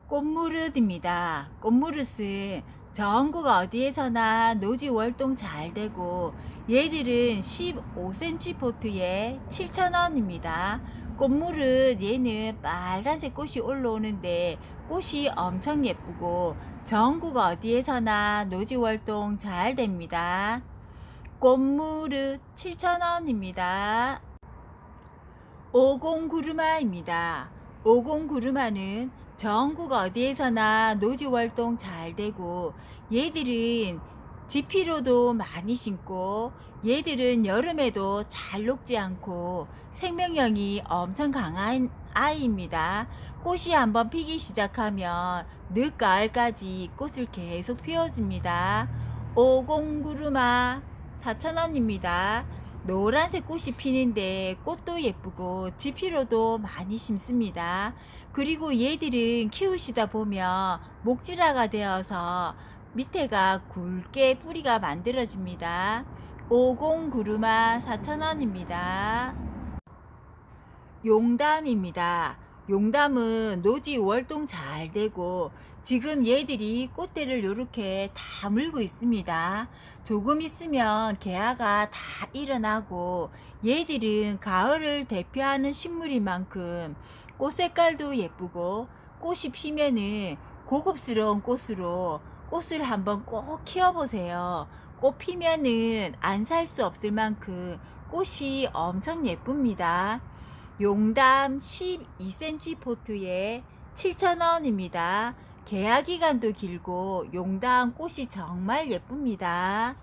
꽃무릇입니다. 꽃무릇은 전국 어디에서나 노지 월동 잘 되고 얘들은 15cm 포트에 7,000원입니다. 꽃무릇 얘는 빨간색 꽃이 올라오는데 꽃이 엄청 예쁘고 전국 어디에서나 노지 월동 잘 됩니다. 꽃무릇 7,000원입니다. 오공구르마입니다. 오공구르마는 전국 어디에서나 노지 활동 잘 되고 얘들은 지피로도 많이 심고 얘들은 여름에도 잘 녹지 않고 생명력이 엄청 강한 아이입니다. 꽃이 한번 피기 시작하면 늦가을까지 꽃을 계속 피워줍니다. 오공구르마 4,000원입니다. 노란색 꽃이 피는데 꽃도 예쁘고 지피로도 많이 심습니다. 그리고 얘들은 키우시다 보면 목질화가 되어서 밑에가 굵게 뿌리가 만들어집니다. 오공구르마 4,000원입니다. 용담입니다. 용담은 노지 월동 잘 되고 지금 얘들이 꽃대를 이렇게 다 물고 있습니다. 조금 있으면 개화가 다 일어나고 얘들은 가을을 대표하는 식물인 만큼 꽃 색깔도 예쁘고 꽃이 피면은 고급스러운 꽃으로 꽃을 한번 꼭 키워보세요. 꽃 피면은 안 살 수 없을 만큼 꽃이 엄청 예쁩니다. 용담 12cm 포트에 7,000원입니다. 개화 기간도 길고 용담 꽃이 정말 예쁩니다.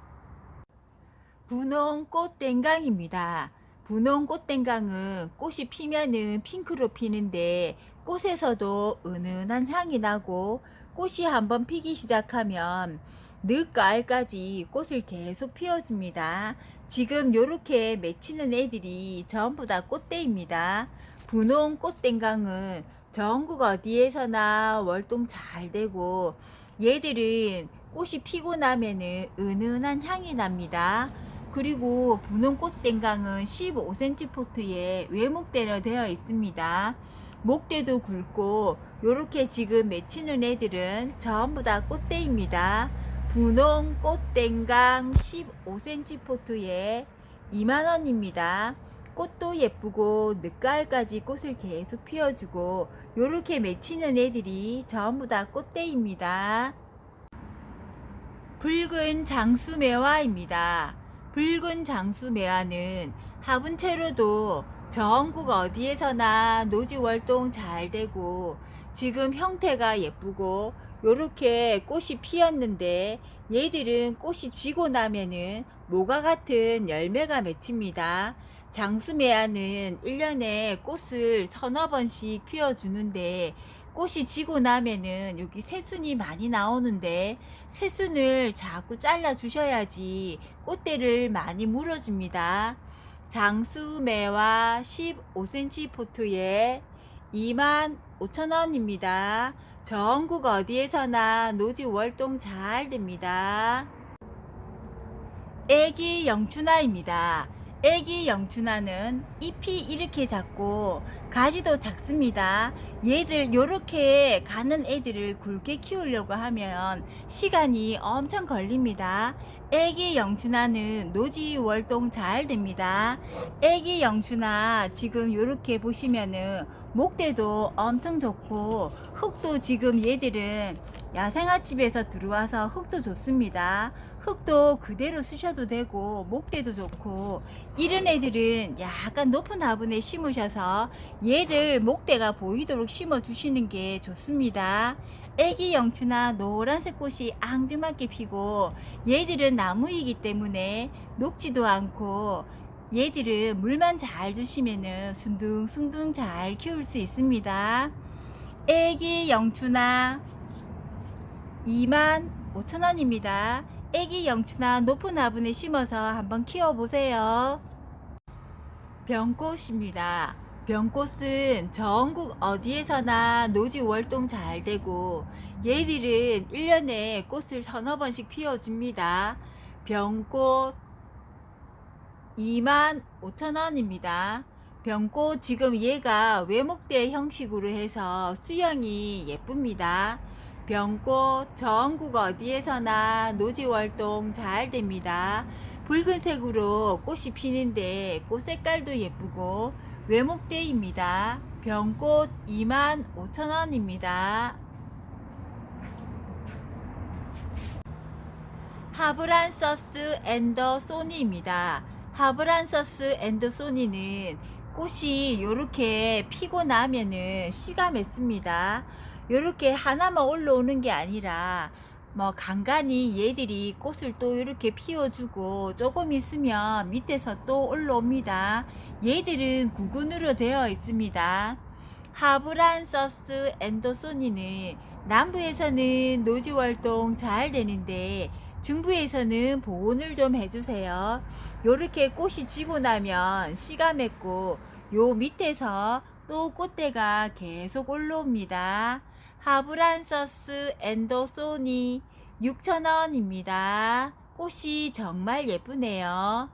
분홍 꽃땡강입니다. 분홍 꽃땡강은 꽃이 피면은 핑크로 피는데 꽃에서도 은은한 향이 나고 꽃이 한번 피기 시작하면 늦가을까지 꽃을 계속 피워줍니다. 지금 요렇게 맺히는 애들이 전부 다 꽃대입니다. 분홍 꽃땡강은 전국 어디에서나 월동 잘 되고 얘들은 꽃이 피고 나면은 은은한 향이 납니다. 그리고 분홍 꽃땡강은 15cm 포트에 외목대로 되어 있습니다. 목대도 굵고 요렇게 지금 맺히는 애들은 전부 다 꽃대입니다. 분홍 꽃땡강 15cm 포트에 2만원입니다. 꽃도 예쁘고 늦가을까지 꽃을 계속 피워주고 요렇게 맺히는 애들이 전부 다 꽃대입니다. 붉은 장수매화입니다. 붉은 장수매화는 화분채로도 전국 어디에서나 노지 월동 잘 되고 지금 형태가 예쁘고 요렇게 꽃이 피었는데 얘들은 꽃이 지고 나면은 모과 같은 열매가 맺힙니다. 장수매화는 1년에 꽃을 서너 번씩 피워주는데 꽃이 지고 나면은 여기 새순이 많이 나오는데 새순을 자꾸 잘라 주셔야지 꽃대를 많이 물어줍니다. 장수매화 15cm 포트에 25,000원입니다. 전국 어디에서나 노지 월동 잘 됩니다. 애기 영춘화입니다. 애기 영춘화는 잎이 이렇게 작고 가지도 작습니다. 얘들 요렇게 가는 애들을 굵게 키우려고 하면 시간이 엄청 걸립니다. 애기 영춘화는 노지 월동 잘 됩니다. 애기 영춘화 지금 요렇게 보시면은 목대도 엄청 좋고 흙도 지금 얘들은 야생화집에서 들어와서 흙도 좋습니다. 흙도 그대로 쓰셔도 되고 목대도 좋고 이런 애들은 약간 높은 화분에 심으셔서 얘들 목대가 보이도록 심어 주시는 게 좋습니다. 애기 영춘화 노란색 꽃이 앙증맞게 피고 얘들은 나무이기 때문에 녹지도 않고 얘들은 물만 잘 주시면은 순둥순둥 잘 키울 수 있습니다. 애기 영춘화 5,000원입니다. 애기 영추나 높은 화분에 심어서 한번 키워보세요. 병꽃입니다. 병꽃은 전국 어디에서나 노지 월동 잘 되고 얘들은 1년에 꽃을 서너 번씩 피워줍니다. 병꽃 25,000원입니다. 병꽃 지금 얘가 외목대 형식으로 해서 수영이 예쁩니다. 병꽃 전국 어디에서나 노지 활동 잘 됩니다. 붉은색으로 꽃이 피는데 꽃 색깔도 예쁘고 외목대입니다. 병꽃 25,000원입니다. 하브란서스 앤더 소니입니다. 하브란서스 앤더 소니는 꽃이 이렇게 피고 나면은 씨가 맺습니다. 이렇게 하나만 올라오는 게 아니라 뭐 간간히 얘들이 꽃을 또 이렇게 피워주고 조금 있으면 밑에서 또 올라옵니다. 얘들은 구근으로 되어 있습니다. 하브란서스 앤더 소니는 남부에서는 노지 활동 잘 되는데 중부에서는 보온을 좀 해주세요. 요렇게 꽃이 지고 나면 씨가 맺고 요 밑에서 또 꽃대가 계속 올라옵니다. 하브란서스 앤더소니 6,000원입니다. 꽃이 정말 예쁘네요.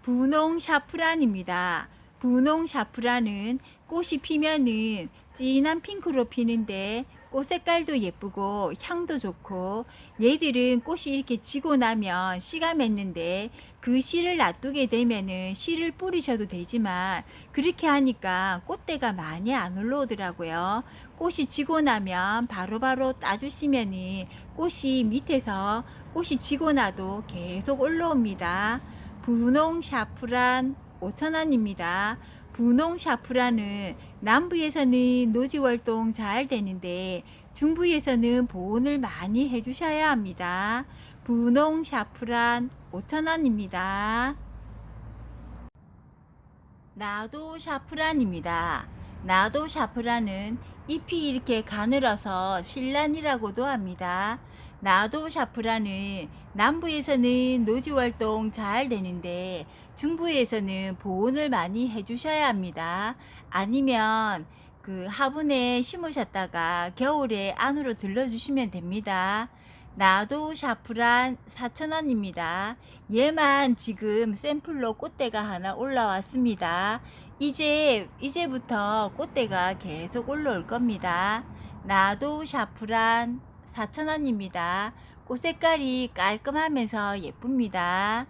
분홍 샤프란입니다. 분홍 샤프란은 꽃이 피면은 진한 핑크로 피는데 꽃 색깔도 예쁘고 향도 좋고 얘들은 꽃이 이렇게 지고 나면 씨가 맺는데 그 씨를 놔두게 되면은 씨를 뿌리셔도 되지만 그렇게 하니까 꽃대가 많이 안 올라오더라고요. 꽃이 지고 나면 바로바로 따주시면은 꽃이 밑에서 꽃이 지고 나도 계속 올라옵니다. 분홍 샤프란 5,000원입니다. 분홍 샤프란은 남부에서는 노지 활동 잘 되는데 중부에서는 보온을 많이 해주셔야 합니다. 분홍 샤프란 5,000원입니다. 나도 샤프란입니다. 나도 샤프란은 잎이 이렇게 가늘어서 신란이라고도 합니다. 나도 샤프란은 남부에서는 노지 활동 잘 되는데 중부에서는 보온을 많이 해주셔야 합니다. 아니면 그 화분에 심으셨다가 겨울에 안으로 들러주시면 됩니다. 나도 샤프란 4,000원입니다. 얘만 지금 샘플로 꽃대가 하나 올라왔습니다. 이제부터 꽃대가 계속 올라올 겁니다. 나도 샤프란 4,000원입니다. 꽃 색깔이 깔끔하면서 예쁩니다.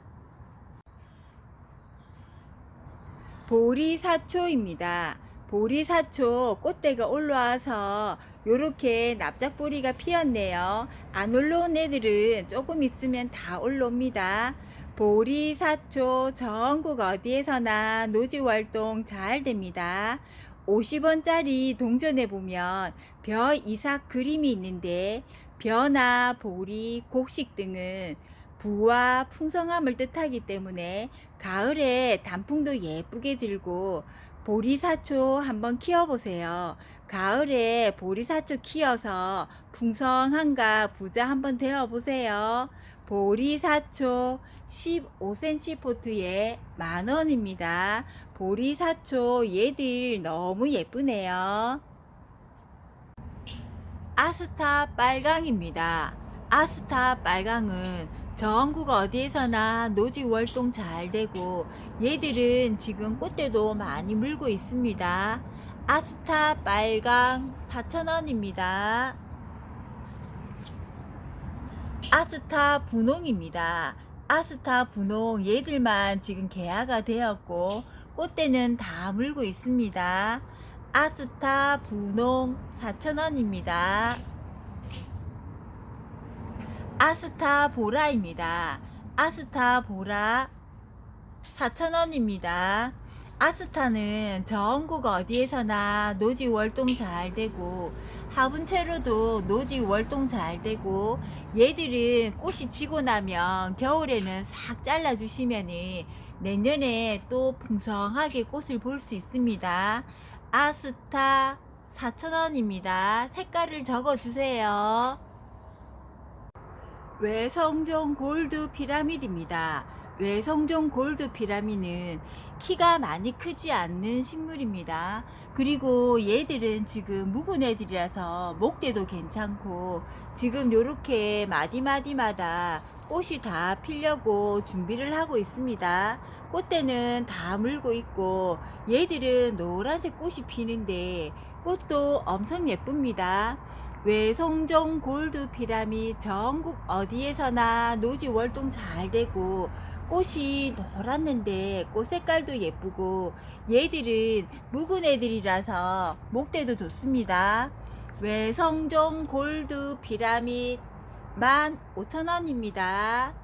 보리사초입니다. 보리사초 꽃대가 올라와서 요렇게 납작보리가 피었네요. 안 올라온 애들은 조금 있으면 다 올라옵니다. 보리사초 전국 어디에서나 노지 활동 잘 됩니다. 50원짜리 동전에 보면 벼 이삭 그림이 있는데 벼나 보리, 곡식 등은 부와 풍성함을 뜻하기 때문에 가을에 단풍도 예쁘게 들고 보리사초 한번 키워보세요. 가을에 보리사초 키워서 풍성한가 부자 한번 되어보세요. 보리사초 15cm 포트에 10,000원입니다. 보리사초 얘들 너무 예쁘네요. 아스타 빨강입니다. 아스타 빨강은 전국 어디에서나 노지 활동 잘 되고 얘들은 지금 꽃대도 많이 물고 있습니다. 아스타 빨강 4,000원입니다. 아스타 분홍입니다. 아스타 분홍 얘들만 지금 개화가 되었고 꽃대는 다 물고 있습니다. 아스타 분홍 4,000원입니다. 아스타 보라입니다. 아스타 보라 4,000원입니다. 아스타는 전국 어디에서나 노지 활동 잘 되고 화분채로도 노지 활동 잘 되고 얘들은 꽃이 지고 나면 겨울에는 싹 잘라 주시면 내년에 또 풍성하게 꽃을 볼 수 있습니다. 아스타 4,000원입니다. 색깔을 적어 주세요. 외성종 골드 피라미드입니다. 외성종 골드 피라미드는 키가 많이 크지 않는 식물입니다. 그리고 얘들은 지금 묵은 애들이라서 목대도 괜찮고 지금 요렇게 마디마디마다 꽃이 다 피려고 준비를 하고 있습니다. 꽃대는 다 물고 있고 얘들은 노란색 꽃이 피는데 꽃도 엄청 예쁩니다. 외성종 골드 피라미드 전국 어디에서나 노지 월동 잘 되고 꽃이 노랗는데 꽃 색깔도 예쁘고 얘들은 묵은 애들이라서 목대도 좋습니다. 외성종 골드 피라미드 15,000원입니다.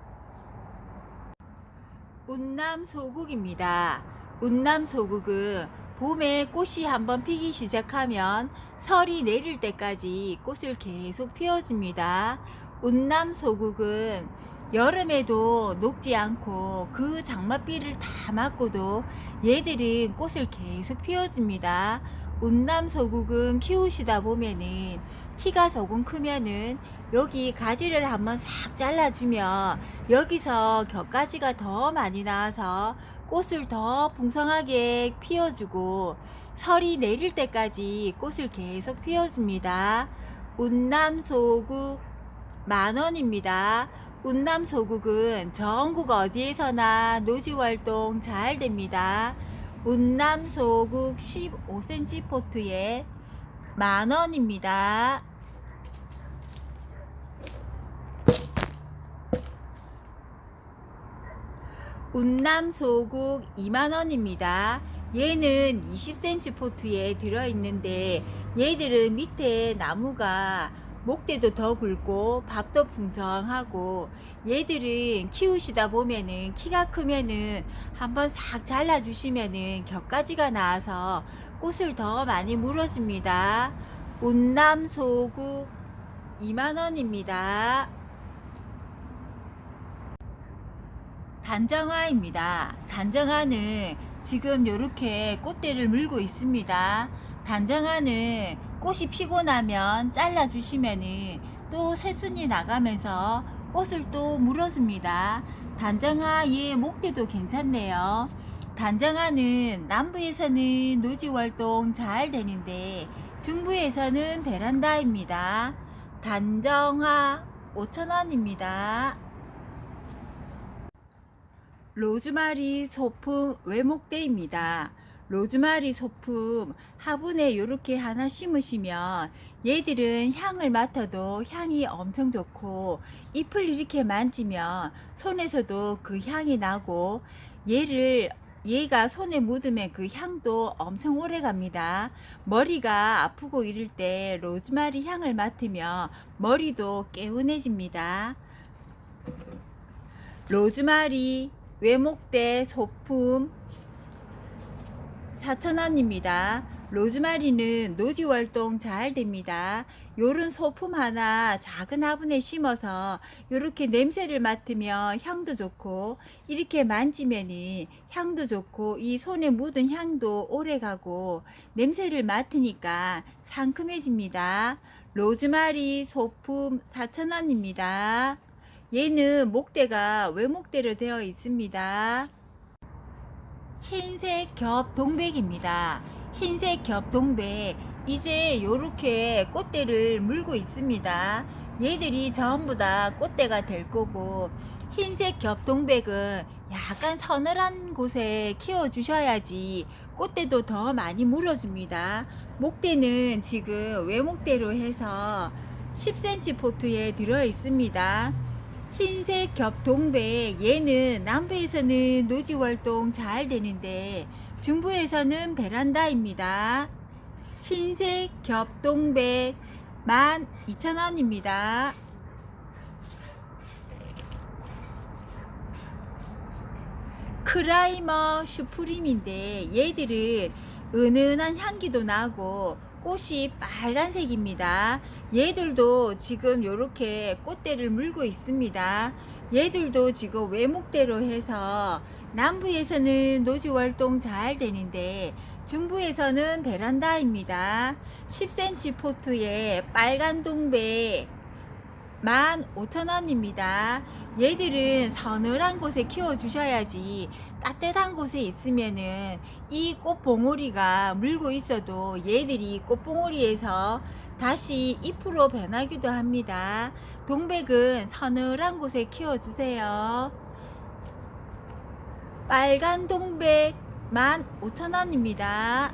운남소국입니다. 운남소국은 봄에 꽃이 한번 피기 시작하면 설이 내릴 때까지 꽃을 계속 피워줍니다. 운남소국은 여름에도 녹지 않고 그 장맛비를 다 맞고도 얘들은 꽃을 계속 피워줍니다. 운남소국은 키우시다 보면은 키가 조금 크면은 여기 가지를 한번 싹 잘라주면 여기서 겹가지가 더 많이 나와서 꽃을 더 풍성하게 피워주고 설이 내릴 때까지 꽃을 계속 피워줍니다. 운남소국 10,000원입니다. 운남소국은 전국 어디에서나 노지활동 잘 됩니다. 운남소국 15cm 포트에 10,000원입니다. 운남소국 20,000원입니다. 얘는 20cm 포트에 들어있는데 얘들은 밑에 나무가 목대도 더 굵고 밥도 풍성하고 얘들은 키우시다 보면은 키가 크면은 한번 싹 잘라 주시면은 겹가지가 나와서 꽃을 더 많이 물어줍니다. 운남소국 20,000원입니다. 단정화입니다. 단정화는 지금 이렇게 꽃대를 물고 있습니다. 단정화는 꽃이 피고 나면 잘라 주시면은 또 새순이 나가면서 꽃을 또 물어줍니다. 단정화 얘 목대도 괜찮네요. 단정화는 남부에서는 노지활동 잘 되는데 중부에서는 베란다입니다. 단정화 5,000원입니다. 로즈마리 소품 외목대입니다. 로즈마리 소품 화분에 이렇게 하나 심으시면 얘들은 향을 맡아도 향이 엄청 좋고 잎을 이렇게 만지면 손에서도 그 향이 나고 얘가 손에 묻으면 그 향도 엄청 오래 갑니다. 머리가 아프고 이럴 때 로즈마리 향을 맡으면 머리도 개운해집니다. 로즈마리 외목대 소품 4,000원입니다. 로즈마리는 노지활동 잘 됩니다. 요런 소품 하나 작은 화분에 심어서 요렇게 냄새를 맡으면 향도 좋고 이렇게 만지면은 향도 좋고 이 손에 묻은 향도 오래가고 냄새를 맡으니까 상큼해집니다. 로즈마리 소품 4,000원입니다. 얘는 목대가 외목대로 되어 있습니다. 흰색 겹 동백입니다. 흰색 겹 동백 이제 요렇게 꽃대를 물고 있습니다. 얘들이 전부 다 꽃대가 될 거고 흰색 겹 동백은 약간 서늘한 곳에 키워 주셔야지 꽃대도 더 많이 물어줍니다. 목대는 지금 외목대로 해서 10cm 포트에 들어 있습니다. 흰색 겹동백 얘는 남부에서는 노지활동 잘 되는데 중부에서는 베란다입니다. 흰색 겹동백 12,000원입니다. 크라이머 슈프림인데 얘들은 은은한 향기도 나고 꽃이 빨간색입니다. 얘들도 지금 이렇게 꽃대를 물고 있습니다. 얘들도 지금 외목대로 해서 남부에서는 노지활동 잘 되는데 중부에서는 베란다입니다. 10cm 포트에 빨간 동백 15,000원입니다. 얘들은 서늘한 곳에 키워주셔야지 따뜻한 곳에 있으면은 이 꽃봉오리가 물고 있어도 얘들이 꽃봉오리에서 다시 잎으로 변하기도 합니다. 동백은 서늘한 곳에 키워주세요. 빨간 동백 15,000원입니다.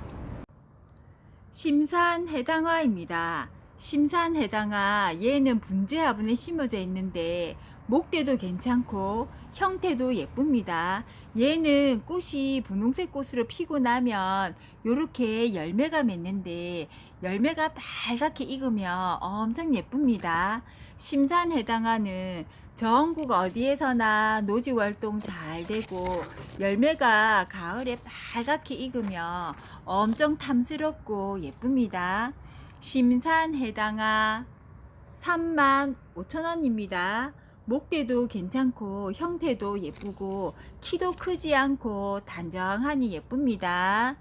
심산해당화입니다. 심산해당화 얘는 분재 화분에 심어져 있는데 목대도 괜찮고 형태도 예쁩니다. 얘는 꽃이 분홍색 꽃으로 피고 나면 요렇게 열매가 맺는데 열매가 빨갛게 익으면 엄청 예쁩니다. 심산해당화는 전국 어디에서나 노지 활동 잘 되고 열매가 가을에 빨갛게 익으면 엄청 탐스럽고 예쁩니다. 심산해당화 35,000원입니다. 목대도 괜찮고 형태도 예쁘고 키도 크지 않고 단정하니 예쁩니다.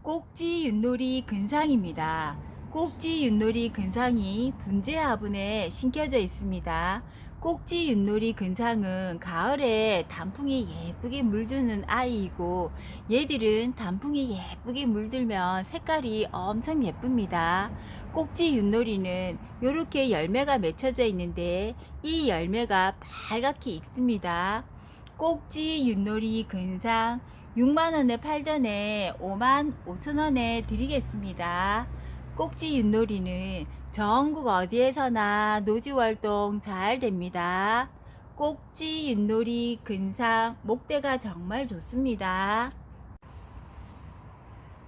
꼭지윷놀이 근상입니다. 꼭지윷놀이 근상이 분재 화분에 심겨져 있습니다. 꼭지윷놀이 근상은 가을에 단풍이 예쁘게 물드는 아이이고 얘들은 단풍이 예쁘게 물들면 색깔이 엄청 예쁩니다. 꼭지윷놀이는 이렇게 열매가 맺혀져 있는데 이 열매가 빨갛게 익습니다. 꼭지윷놀이 근상 6만원에 팔던 애 55,000원에 드리겠습니다. 꼭지윷놀이는 전국 어디에서나 노지활동 잘 됩니다. 꼭지윷놀이 근상 목대가 정말 좋습니다.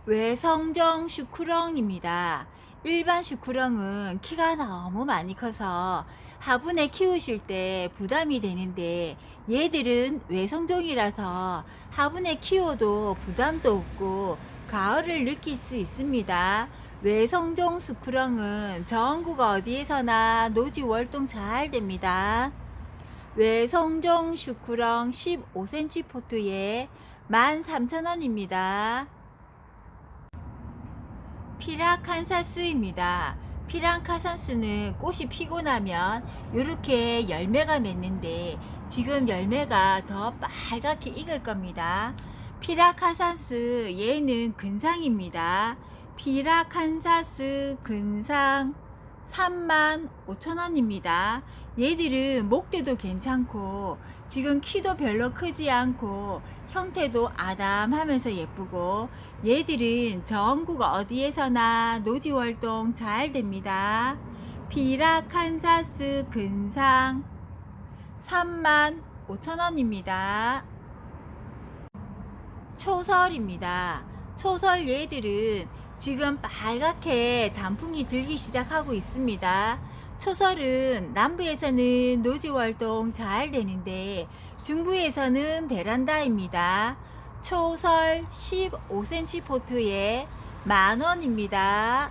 외성정 슈크렁입니다. 일반 슈크렁은 키가 너무 많이 커서 화분에 키우실 때 부담이 되는데 얘들은 외성종이라서 화분에 키워도 부담도 없고 가을을 느낄 수 있습니다. 외성종 슈크렁은 전국 어디에서나 노지 활동 잘 됩니다. 외성종 슈크렁 15cm 포트에 13,000원입니다. 피라칸사스입니다. 피라칸사스는 꽃이 피고 나면 이렇게 열매가 맺는데 지금 열매가 더 빨갛게 익을 겁니다. 피라칸사스 얘는 근상입니다. 피라칸사스 근상 35,000원입니다. 얘들은 목대도 괜찮고 지금 키도 별로 크지 않고 형태도 아담하면서 예쁘고 얘들은 전국 어디에서나 노지 활동 잘 됩니다. 피라칸사스 근상 35,000원입니다. 초설입니다. 초설 얘들은 지금 빨갛게 단풍이 들기 시작하고 있습니다. 초설은 남부에서는 노지 활동 잘 되는데 중부에서는 베란다입니다. 초설 15cm 포트에 10,000원입니다.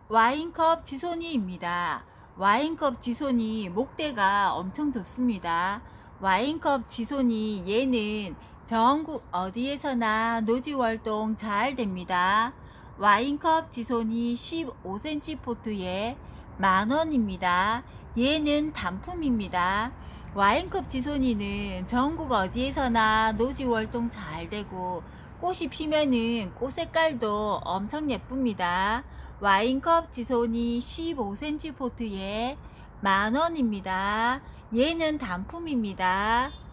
와인컵 지손이입니다. 와인컵 지손이 목대가 엄청 좋습니다. 와인컵 지손이 얘는 전국 어디에서나 노지 활동 잘 됩니다. 와인컵 지손이 15cm 포트에 10,000원입니다. 얘는 단품입니다. 와인컵 지손이는 전국 어디에서나 노지 활동 잘 되고 꽃이 피면은 꽃 색깔도 엄청 예쁩니다. 와인컵 지손이 15cm 포트에 10,000원입니다. 얘는 단품입니다.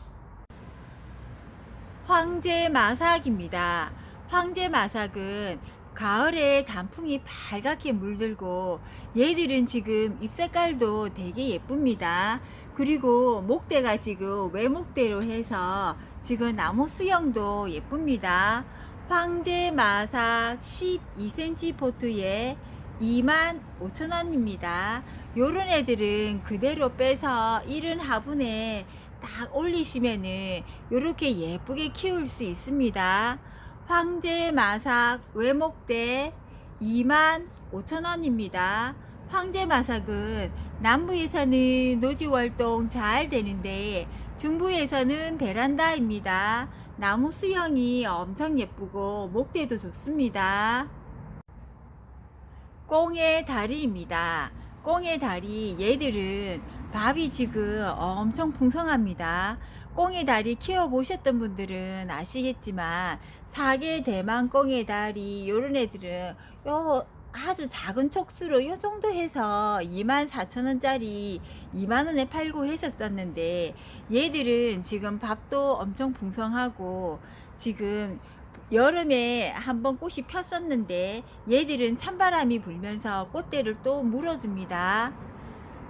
황제마삭입니다. 황제마삭은 가을에 단풍이 빨갛게 물들고 얘들은 지금 잎 색깔도 되게 예쁩니다. 그리고 목대가 지금 외목대로 해서 지금 나무 수영도 예쁩니다. 황제마삭 12cm 포트에 25,000원입니다. 요런 애들은 그대로 빼서 이른 화분에 딱 올리시면은 요렇게 예쁘게 키울 수 있습니다. 황제마삭 외목대 25,000원입니다. 황제마삭은 남부에서는 노지활동 잘 되는데 중부에서는 베란다입니다. 나무 수영이 엄청 예쁘고 목대도 좋습니다. 꽁의 다리입니다. 꽁의 다리, 얘들은 밥이 지금 엄청 풍성합니다. 꽁의 다리 키워보셨던 분들은 아시겠지만 사계 대만 꽁의 다리 요런 애들은 요 아주 작은 촉수로 요 정도 해서 24,000원짜리 2만원에 팔고 했었었는데, 얘들은 지금 밥도 엄청 풍성하고 지금 여름에 한번 꽃이 폈었는데 얘들은 찬바람이 불면서 꽃대를 또 물어줍니다.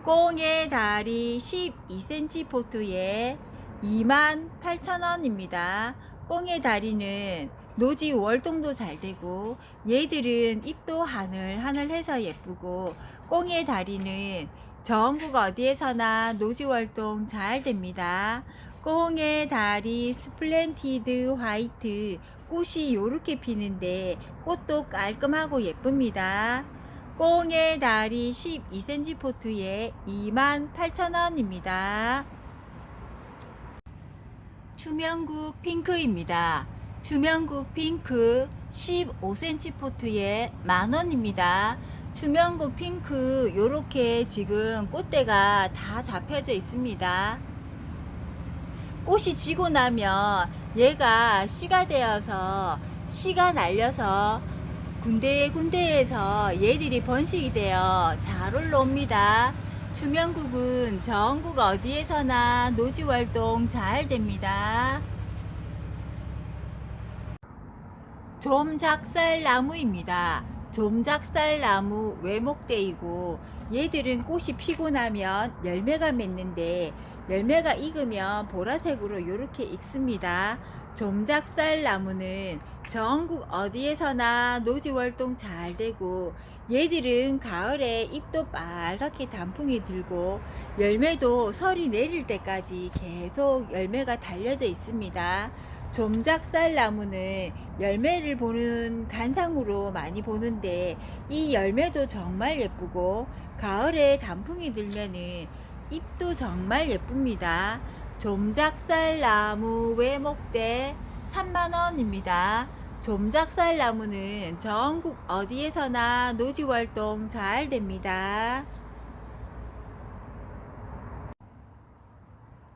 꽁의 다리 12cm 포트에 28,000원입니다. 꽁의 다리는 노지 월동도 잘 되고 얘들은 잎도 하늘하늘해서 예쁘고, 꽁의 다리는 전국 어디에서나 노지 월동 잘 됩니다. 꽁의 다리 스플렌티드 화이트, 꽃이 요렇게 피는데 꽃도 깔끔하고 예쁩니다. 꽁의 다리 12cm 포트에 28,000원입니다. 투명국 핑크입니다. 투명국 핑크 15cm 포트에 만원입니다. 투명국 핑크 요렇게 지금 꽃대가 다 잡혀져 있습니다. 꽃이 지고 나면 얘가 씨가 되어서 씨가 날려서 군데군데에서 얘들이 번식이 되어 잘 올라옵니다. 투명국은 전국 어디에서나 노지활동 잘 됩니다. 좀작살나무입니다. 좀작살나무 외목대이고 얘들은 꽃이 피고 나면 열매가 맺는데 열매가 익으면 보라색으로 이렇게 익습니다. 좀작살나무는 전국 어디에서나 노지활동 잘 되고 얘들은 가을에 잎도 빨갛게 단풍이 들고 열매도 설이 내릴 때까지 계속 열매가 달려져 있습니다. 좀작살나무는 열매를 보는 간상으로 많이 보는데 이 열매도 정말 예쁘고 가을에 단풍이 들면은 잎도 정말 예쁩니다. 좀작살나무 외목대 3만원입니다. 좀작살나무는 전국 어디에서나 노지활동 잘 됩니다.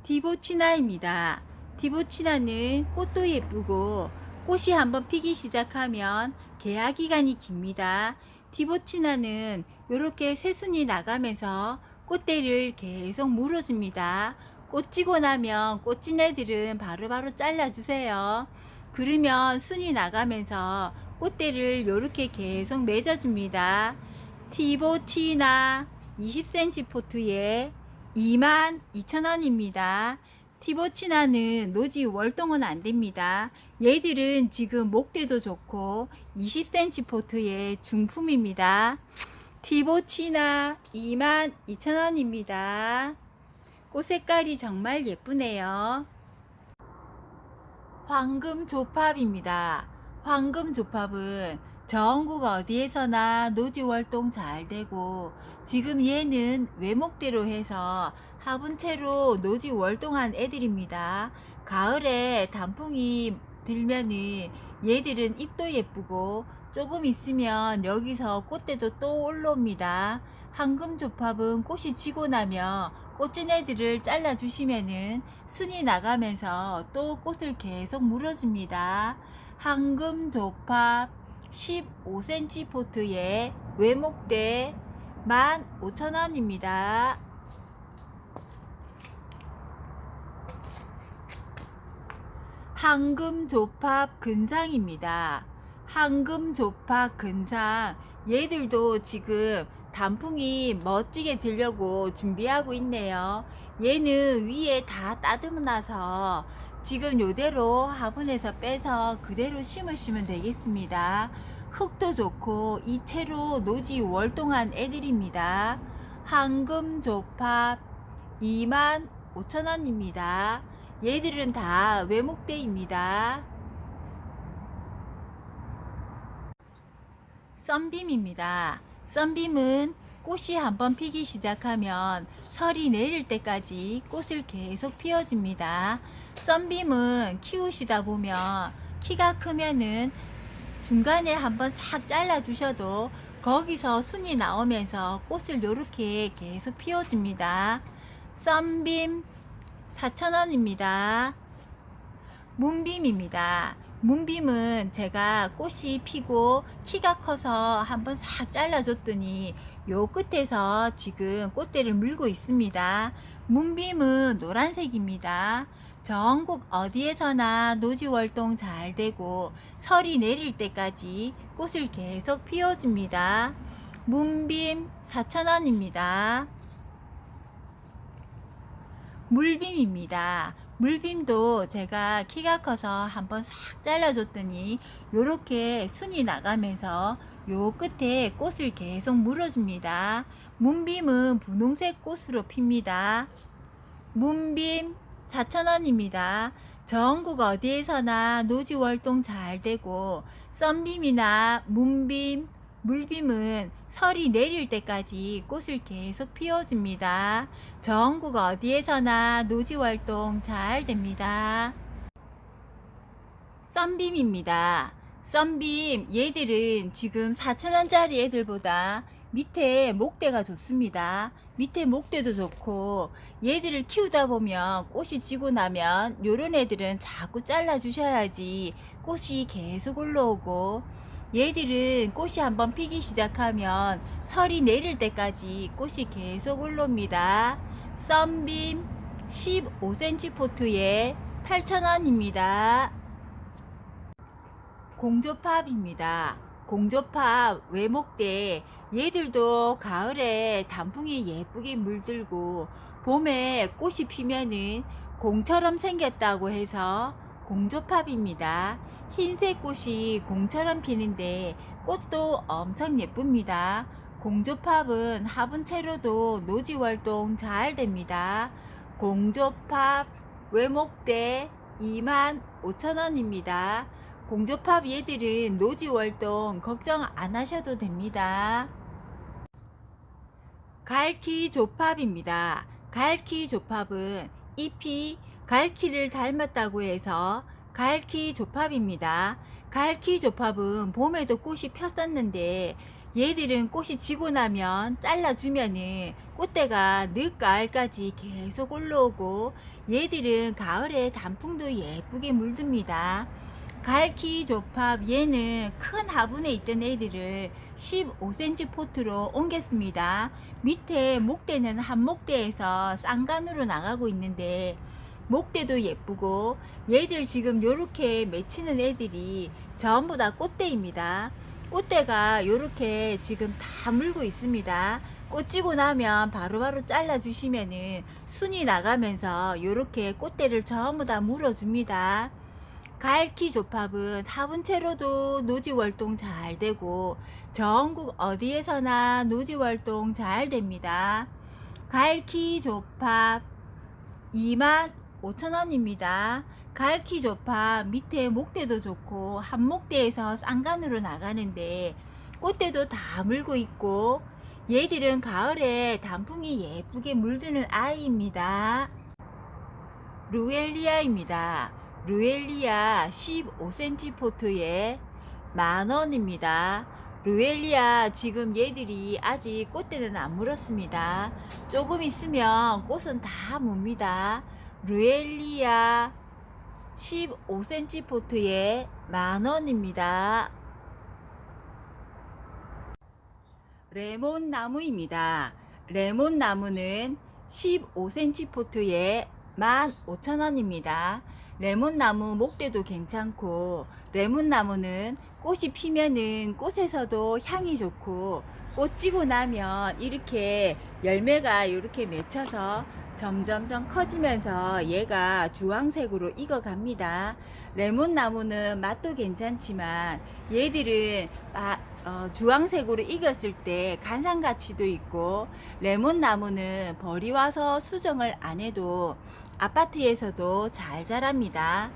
디보치나입니다. 디보치나는 꽃도 예쁘고 꽃이 한번 피기 시작하면 개화 기간이 깁니다. 디보치나는 이렇게 새순이 나가면서 꽃대를 계속 물어줍니다. 꽃 지고 나면 꽃진 애들은 바로바로 잘라주세요. 그러면 순이 나가면서 꽃대를 이렇게 계속 맺어줍니다. 디보치나 20cm 포트에 22,000원입니다. 티보치나는 노지 월동은 안됩니다. 얘들은 지금 목대도 좋고 20cm 포트의 중품입니다. 티보치나 22,000원입니다. 꽃 색깔이 정말 예쁘네요. 황금조팝입니다. 황금조팝은 전국 어디에서나 노지월동 잘 되고 지금 얘는 외목대로 해서 화분채로 노지월동한 애들입니다. 가을에 단풍이 들면은 얘들은 잎도 예쁘고 조금 있으면 여기서 꽃대도 또 올라옵니다. 황금조팝은 꽃이 지고 나면 꽃진 애들을 잘라 주시면은 순이 나가면서 또 꽃을 계속 물어줍니다. 황금조팝 15cm 포트에 외목대 15,000원입니다. 황금조팝 근상입니다. 황금조팝 근상, 얘들도 지금 단풍이 멋지게 들려고 준비하고 있네요. 얘는 위에 다 따듬어 놔서 지금 요대로 화분에서 빼서 그대로 심으시면 되겠습니다. 흙도 좋고 이 채로 노지 월동한 애들입니다. 황금조팝 25,000원입니다. 얘들은 다 외목대입니다. 썬빔입니다. 썬빔은 꽃이 한번 피기 시작하면 설이 내릴 때까지 꽃을 계속 피워줍니다. 썬빔은 키우시다 보면 키가 크면은 중간에 한번 싹 잘라 주셔도 거기서 순이 나오면서 꽃을 요렇게 계속 피워줍니다. 썬빔 4,000원입니다. 문빔입니다. 문빔은 제가 꽃이 피고 키가 커서 한번 싹 잘라줬더니 요 끝에서 지금 꽃대를 물고 있습니다. 문빔은 노란색입니다. 전국 어디에서나 노지월동 잘 되고 설이 내릴 때까지 꽃을 계속 피워줍니다. 문빔 4,000원입니다. 물빔입니다. 물빔도 제가 키가 커서 한번 싹 잘라줬더니 요렇게 순이 나가면서 요 끝에 꽃을 계속 물어줍니다. 문빔은 분홍색 꽃으로 핍니다. 문빔 4,000원입니다. 전국 어디에서나 노지월동 잘 되고 썬빔이나 문빔, 물빔은 설이 내릴 때까지 꽃을 계속 피워줍니다. 전국 어디에서나 노지월동 잘 됩니다. 썬빔입니다. 썬빔 얘들은 지금 4,000원짜리 애들보다 밑에 목대가 좋습니다. 밑에 목대도 좋고 얘들을 키우다 보면 꽃이 지고 나면 요런 애들은 자꾸 잘라 주셔야지 꽃이 계속 올라오고, 얘들은 꽃이 한번 피기 시작하면 설이 내릴 때까지 꽃이 계속 올라옵니다. 썬빔 15cm 포트에 8,000원입니다. 공조팝입니다. 공조팝 외목대 얘들도 가을에 단풍이 예쁘게 물들고 봄에 꽃이 피면은 공처럼 생겼다고 해서 공조팝입니다. 흰색 꽃이 공처럼 피는데 꽃도 엄청 예쁩니다. 공조팝은 화분채로도 노지월동 잘 됩니다. 공조팝 외목대 25,000원입니다. 공조팝 얘들은 노지월동 걱정 안 하셔도 됩니다. 갈키조팝입니다. 갈키조팝은 잎이 갈키를 닮았다고 해서 갈키조팝입니다. 갈키조팝은 봄에도 꽃이 폈었는데 얘들은 꽃이 지고 나면 잘라주면은 꽃대가 늦가을까지 계속 올라오고 얘들은 가을에 단풍도 예쁘게 물듭니다. 갈키조팝 얘는 큰 화분에 있던 애들을 15cm 포트로 옮겼습니다. 밑에 목대는 한 목대에서 쌍간으로 나가고 있는데 목대도 예쁘고 얘들 지금 요렇게 맺히는 애들이 전부 다 꽃대입니다. 꽃대가 요렇게 지금 다 물고 있습니다. 꽃 지고 나면 바로바로 잘라 주시면은 순이 나가면서 요렇게 꽃대를 전부 다 물어줍니다. 갈키조팝은 화분채로도 노지월동 잘 되고 전국 어디에서나 노지월동 잘 됩니다. 갈키조팝 25,000원입니다. 갈키조팝 밑에 목대도 좋고 한 목대에서 쌍간으로 나가는데 꽃대도 다 물고 있고 얘들은 가을에 단풍이 예쁘게 물드는 아이입니다. 루엘리아입니다. 루엘리아 15cm 포트에 10,000원입니다. 루엘리아 지금 얘들이 아직 꽃대는 안 물었습니다. 조금 있으면 꽃은 다 뭅니다. 루엘리아 15cm 포트에 10,000원입니다. 레몬나무입니다. 레몬나무는 15cm 포트에 15,000원입니다. 레몬나무 목대도 괜찮고 레몬나무는 꽃이 피면은 꽃에서도 향이 좋고 꽃 지고 나면 이렇게 열매가 이렇게 맺혀서 점점점 커지면서 얘가 주황색으로 익어갑니다. 레몬나무는 맛도 괜찮지만 얘들은 주황색으로 익었을 때 간장 가치도 있고 레몬나무는 벌이 와서 수정을 안 해도 아파트에서도 잘 자랍니다.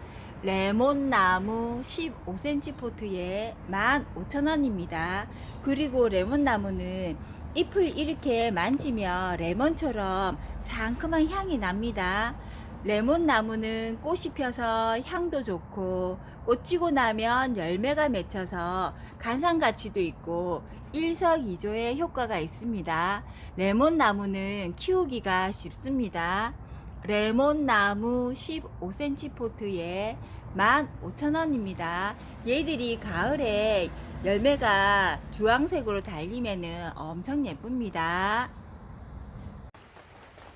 레몬나무 15cm 포트에 15,000원입니다. 그리고 레몬나무는 잎을 이렇게 만지면 레몬처럼 상큼한 향이 납니다. 레몬나무는 꽃이 펴서 향도 좋고 꽃 지고 나면 열매가 맺혀서 간상가치도 있고 일석이조의 효과가 있습니다. 레몬나무는 키우기가 쉽습니다. 레몬나무 15cm 포트에 15,000원입니다. 얘들이 가을에 열매가 주황색으로 달리면 엄청 예쁩니다.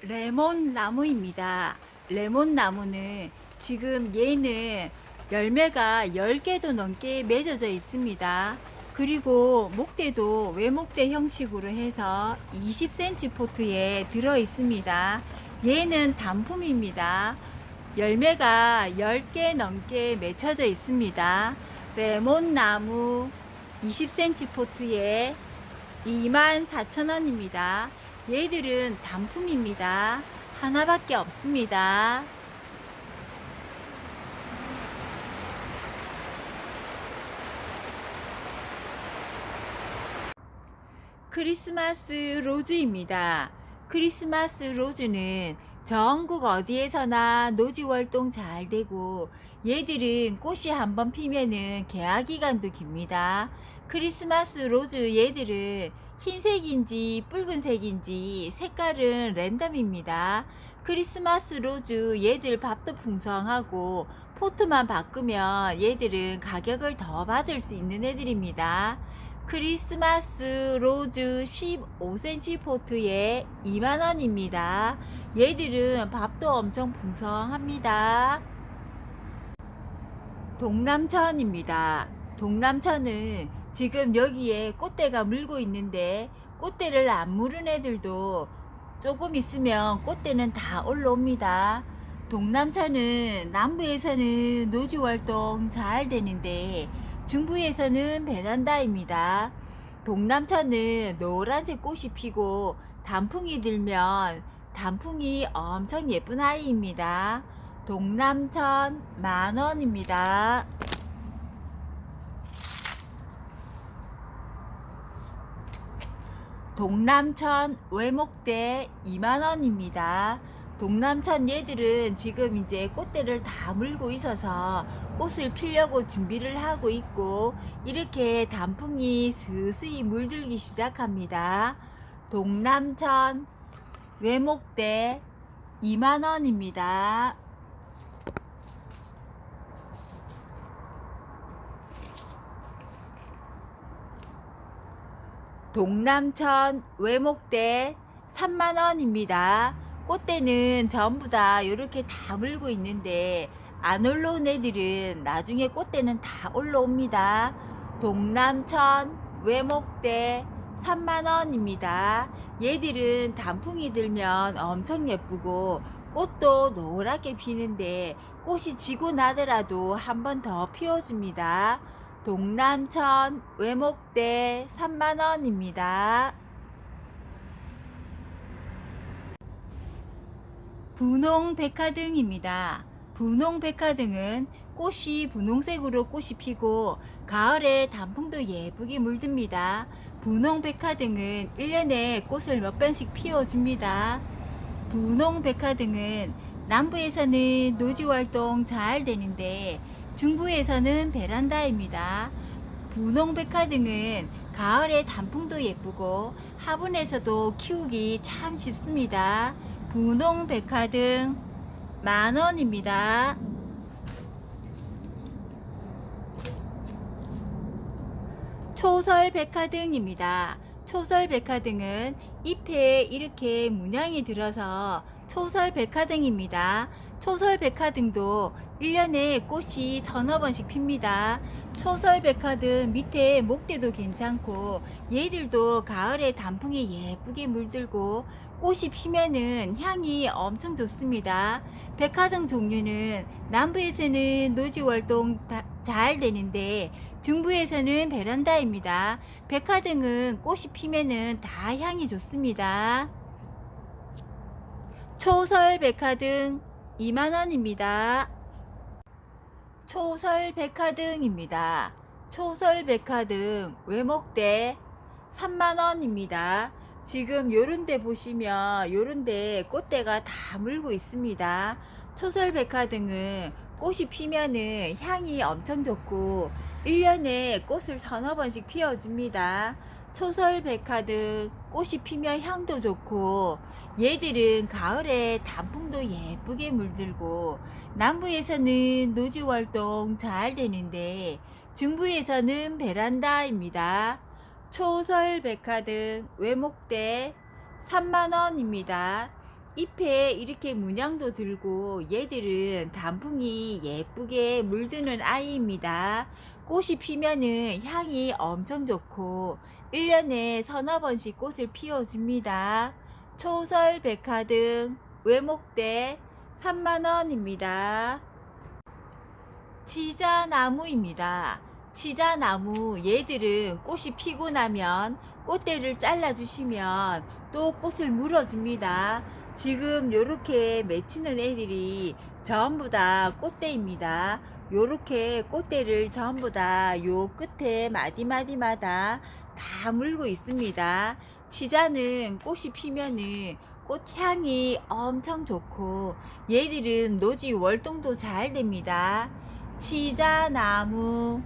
레몬나무입니다. 레몬나무는 지금 얘는 열매가 10개도 넘게 맺어져 있습니다. 그리고 목대도 외목대 형식으로 해서 20cm 포트에 들어 있습니다. 얘는 단품입니다. 열매가 10개 넘게 맺혀져 있습니다. 레몬나무 20cm 포트에 24,000원입니다. 얘들은 단품입니다. 하나밖에 없습니다. 크리스마스 로즈입니다. 크리스마스 로즈는 전국 어디에서나 노지 활동 잘 되고 얘들은 꽃이 한번 피면은 개화 기간도 깁니다. 크리스마스 로즈 얘들은 흰색인지 붉은색인지 색깔은 랜덤입니다. 크리스마스 로즈 얘들 밥도 풍성하고 포트만 바꾸면 얘들은 가격을 더 받을 수 있는 애들입니다. 크리스마스 로즈 15cm 포트에 2만원입니다. 얘들은 밥도 엄청 풍성합니다. 동남천입니다. 동남천은 지금 여기에 꽃대가 물고 있는데 꽃대를 안 물은 애들도 조금 있으면 꽃대는 다 올라옵니다. 동남천은 남부에서는 노지 활동 잘 되는데 중부에서는 베란다입니다. 동남천은 노란색 꽃이 피고 단풍이 들면 단풍이 엄청 예쁜 아이입니다. 동남천 10,000원입니다. 동남천 외목대 2만원입니다. 동남천 얘들은 지금 이제 꽃대를 다 물고 있어서 꽃을 피려고 준비를 하고 있고 이렇게 단풍이 스스히 물들기 시작합니다. 동남천 외목대 2만원입니다. 동남천 외목대 3만원입니다. 꽃대는 전부 다 이렇게 다 물고 있는데 안 올라온 애들은 나중에 꽃대는 다 올라옵니다. 동남천 외목대 3만원입니다. 얘들은 단풍이 들면 엄청 예쁘고 꽃도 노랗게 피는데 꽃이 지고 나더라도 한 번 더 피워줍니다. 동남천 외목대 3만원입니다. 분홍 백화등입니다. 분홍 백화등은 꽃이 분홍색으로 꽃이 피고 가을에 단풍도 예쁘게 물듭니다. 분홍 백화등은 1년에 꽃을 몇 번씩 피워줍니다. 분홍 백화등은 남부에서는 노지 활동 잘 되는데 중부에서는 베란다입니다. 분홍 백화등은 가을에 단풍도 예쁘고 화분에서도 키우기 참 쉽습니다. 분홍 백화등 10,000원입니다. 초설 백화등입니다. 초설 백화등은 잎에 이렇게 문양이 들어서 초설 백화등입니다. 초설 백화등도 1년에 꽃이 1,000번씩 핍니다. 초설 백화등 밑에 목대도 괜찮고 얘들도 가을에 단풍이 예쁘게 물들고 꽃이 피면은 향이 엄청 좋습니다. 백화등 종류는 남부에서는 노지 활동 잘 되는데 중부에서는 베란다입니다. 백화등은 꽃이 피면은 다 향이 좋습니다. 초설 백화등 2만원입니다. 초설 백화등입니다. 초설 백화등 외목대 3만원입니다. 지금 요런데 보시면 요런데 꽃대가 다 물고 있습니다. 초설백화 등은 꽃이 피면은 향이 엄청 좋고 1년에 꽃을 서너 번씩 피워줍니다. 초설백화 등 꽃이 피면 향도 좋고 얘들은 가을에 단풍도 예쁘게 물들고 남부에서는 노지활동 잘 되는데 중부에서는 베란다입니다. 초설백화 등 외목대 3만원입니다. 잎에 이렇게 문양도 들고 얘들은 단풍이 예쁘게 물드는 아이입니다. 꽃이 피면은 향이 엄청 좋고 1년에 서너 번씩 꽃을 피워줍니다. 초설백화 등 외목대 3만원입니다. 치자나무입니다. 치자나무 얘들은 꽃이 피고 나면 꽃대를 잘라 주시면 또 꽃을 물어줍니다. 지금 요렇게 맺히는 애들이 전부 다 꽃대입니다. 요렇게 꽃대를 전부 다 요 끝에 마디마디마다 다 물고 있습니다. 치자는 꽃이 피면은 꽃향이 엄청 좋고 얘들은 노지 월동도 잘 됩니다. 치자나무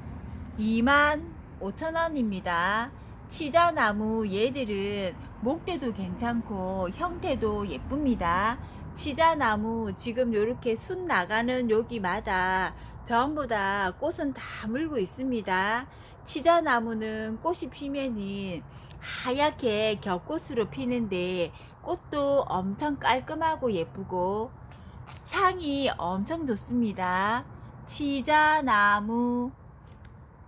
25,000원입니다. 치자나무 얘들은 목대도 괜찮고 형태도 예쁩니다. 치자나무 지금 요렇게 순 나가는 여기마다 전부 다 꽃은 다 물고 있습니다. 치자나무는 꽃이 피면은 하얗게 겹꽃으로 피는데 꽃도 엄청 깔끔하고 예쁘고 향이 엄청 좋습니다. 치자나무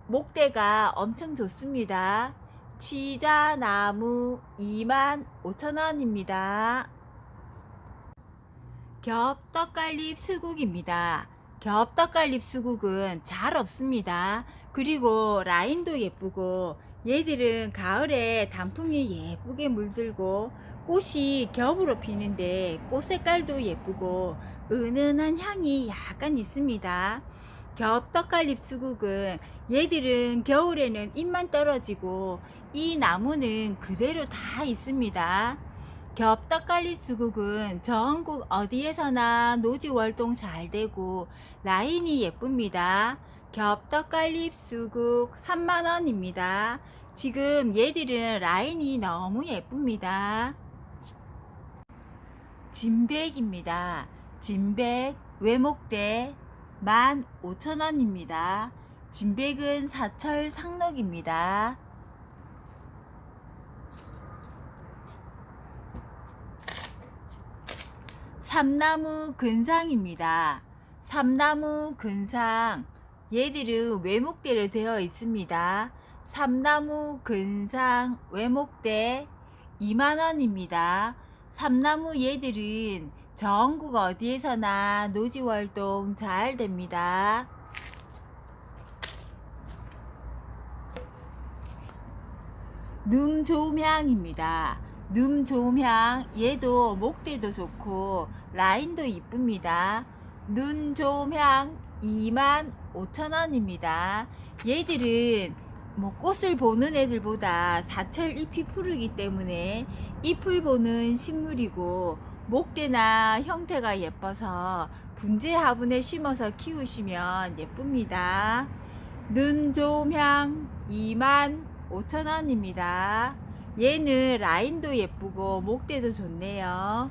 목대가 엄청 좋습니다. 치자나무 25,000원입니다. 겹떡갈잎 수국입니다. 겹떡갈잎 수국은 잘 없습니다. 그리고 라인도 예쁘고 얘들은 가을에 단풍이 예쁘게 물들고 꽃이 겹으로 피는데 꽃 색깔도 예쁘고 은은한 향이 약간 있습니다. 겹떡갈잎 수국은 얘들은 겨울에는 잎만 떨어지고 이 나무는 그대로 다 있습니다. 겹떡갈잎 수국은 전국 어디에서나 노지월동 잘 되고 라인이 예쁩니다. 겹떡갈잎 수국 3만원입니다. 지금 얘들은 라인이 너무 예쁩니다. 진백입니다. 진백 외목대 15,000원입니다. 진백은 사철 상록입니다. 삼나무 근상입니다. 삼나무 근상 얘들은 외목대로 되어 있습니다. 삼나무 근상 외목대 2만원입니다. 삼나무 얘들은 전국 어디에서나 노지월동 잘 됩니다. num조명입니다. num조명 얘도 목대도 좋고 라인도 이쁩니다. num조명 25,000원입니다. 얘들은 꽃을 보는 애들보다 사철 잎이 푸르기 때문에 잎을 보는 식물이고 목대나 형태가 예뻐서 분재 화분에 심어서 키우시면 예쁩니다. num조명 25,000원입니다. 얘는 라인도 예쁘고 목대도 좋네요.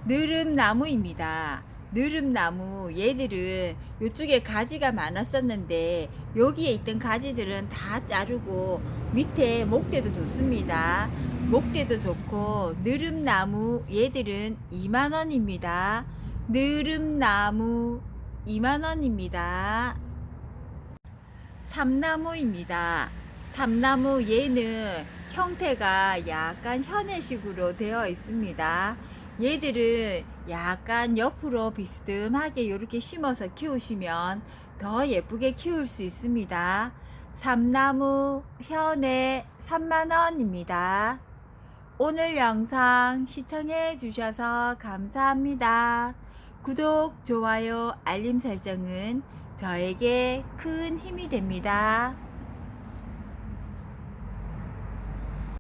느릅나무입니다. 느릅나무 얘들은 이쪽에 가지가 많았었는데 여기에 있던 가지들은 다 자르고 밑에 목대도 좋습니다. 목대도 좋고 느릅나무 얘들은 2만원입니다. 느릅나무 2만원입니다. 삼나무입니다. 삼나무 얘는 형태가 약간 현애식으로 되어 있습니다. 얘들은 약간 옆으로 비스듬하게 이렇게 심어서 키우시면 더 예쁘게 키울 수 있습니다. 삼나무 현애 3만원입니다. 오늘 영상 시청해 주셔서 감사합니다. 구독, 좋아요, 알림 설정은 저에게 큰 힘이 됩니다.